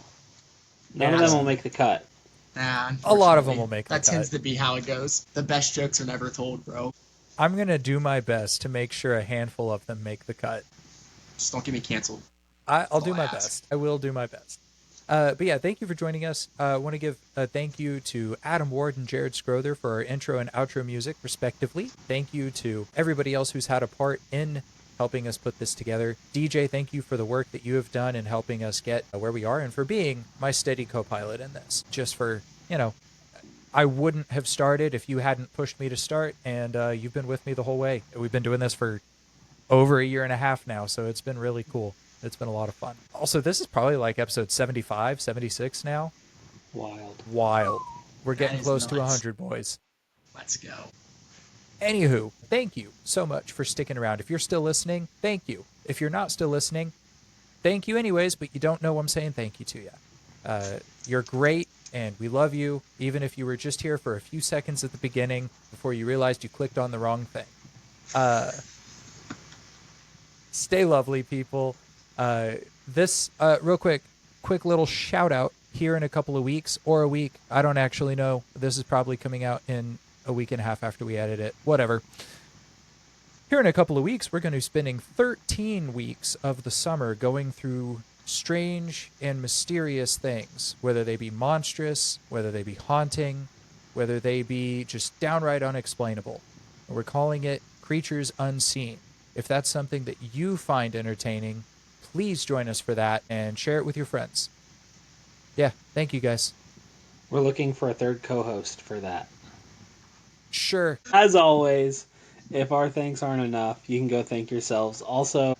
None of them will make the cut. Nah, A lot of them will make the that cut. tends to be how it goes. The best jokes are never told, bro. I'm going to do my best to make sure a handful of them make the cut. Just don't get me canceled. I'll do my best. I will do my best. But yeah, thank you for joining us. I want to give a thank you to Adam Ward and Jared Scrother for our intro and outro music, respectively. Thank you to everybody else who's had a part in helping us put this together. DJ, thank you for the work that you have done in helping us get where we are and for being my steady co-pilot in this. Just for, I wouldn't have started if you hadn't pushed me to start, and you've been with me the whole way. We've been doing this for over a year and a half now, so it's been really cool. It's been a lot of fun. Also, this is probably like episode 75, 76 now. Wild. We're getting close to 100, boys. Let's go. Anywho, thank you so much for sticking around. If you're still listening, thank you. If you're not still listening, thank you anyways, but you don't know I'm saying thank you to you. You're great, and we love you, even if you were just here for a few seconds at the beginning before you realized you clicked on the wrong thing. Stay lovely, people. This, real quick little shout out here in a couple of weeks or a week. I don't actually know. This is probably coming out in a week and a half after we edit it. Whatever. Here in a couple of weeks, we're going to be spending 13 weeks of the summer going through strange and mysterious things, whether they be monstrous, whether they be haunting, whether they be just downright unexplainable. We're calling it Creatures Unseen. If that's something that you find entertaining, please join us for that and share it with your friends. Yeah, thank you guys. We're looking for a third co-host for that. Sure. As always, if our thanks aren't enough, you can go thank yourselves. Also,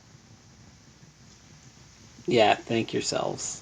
yeah, thank yourselves.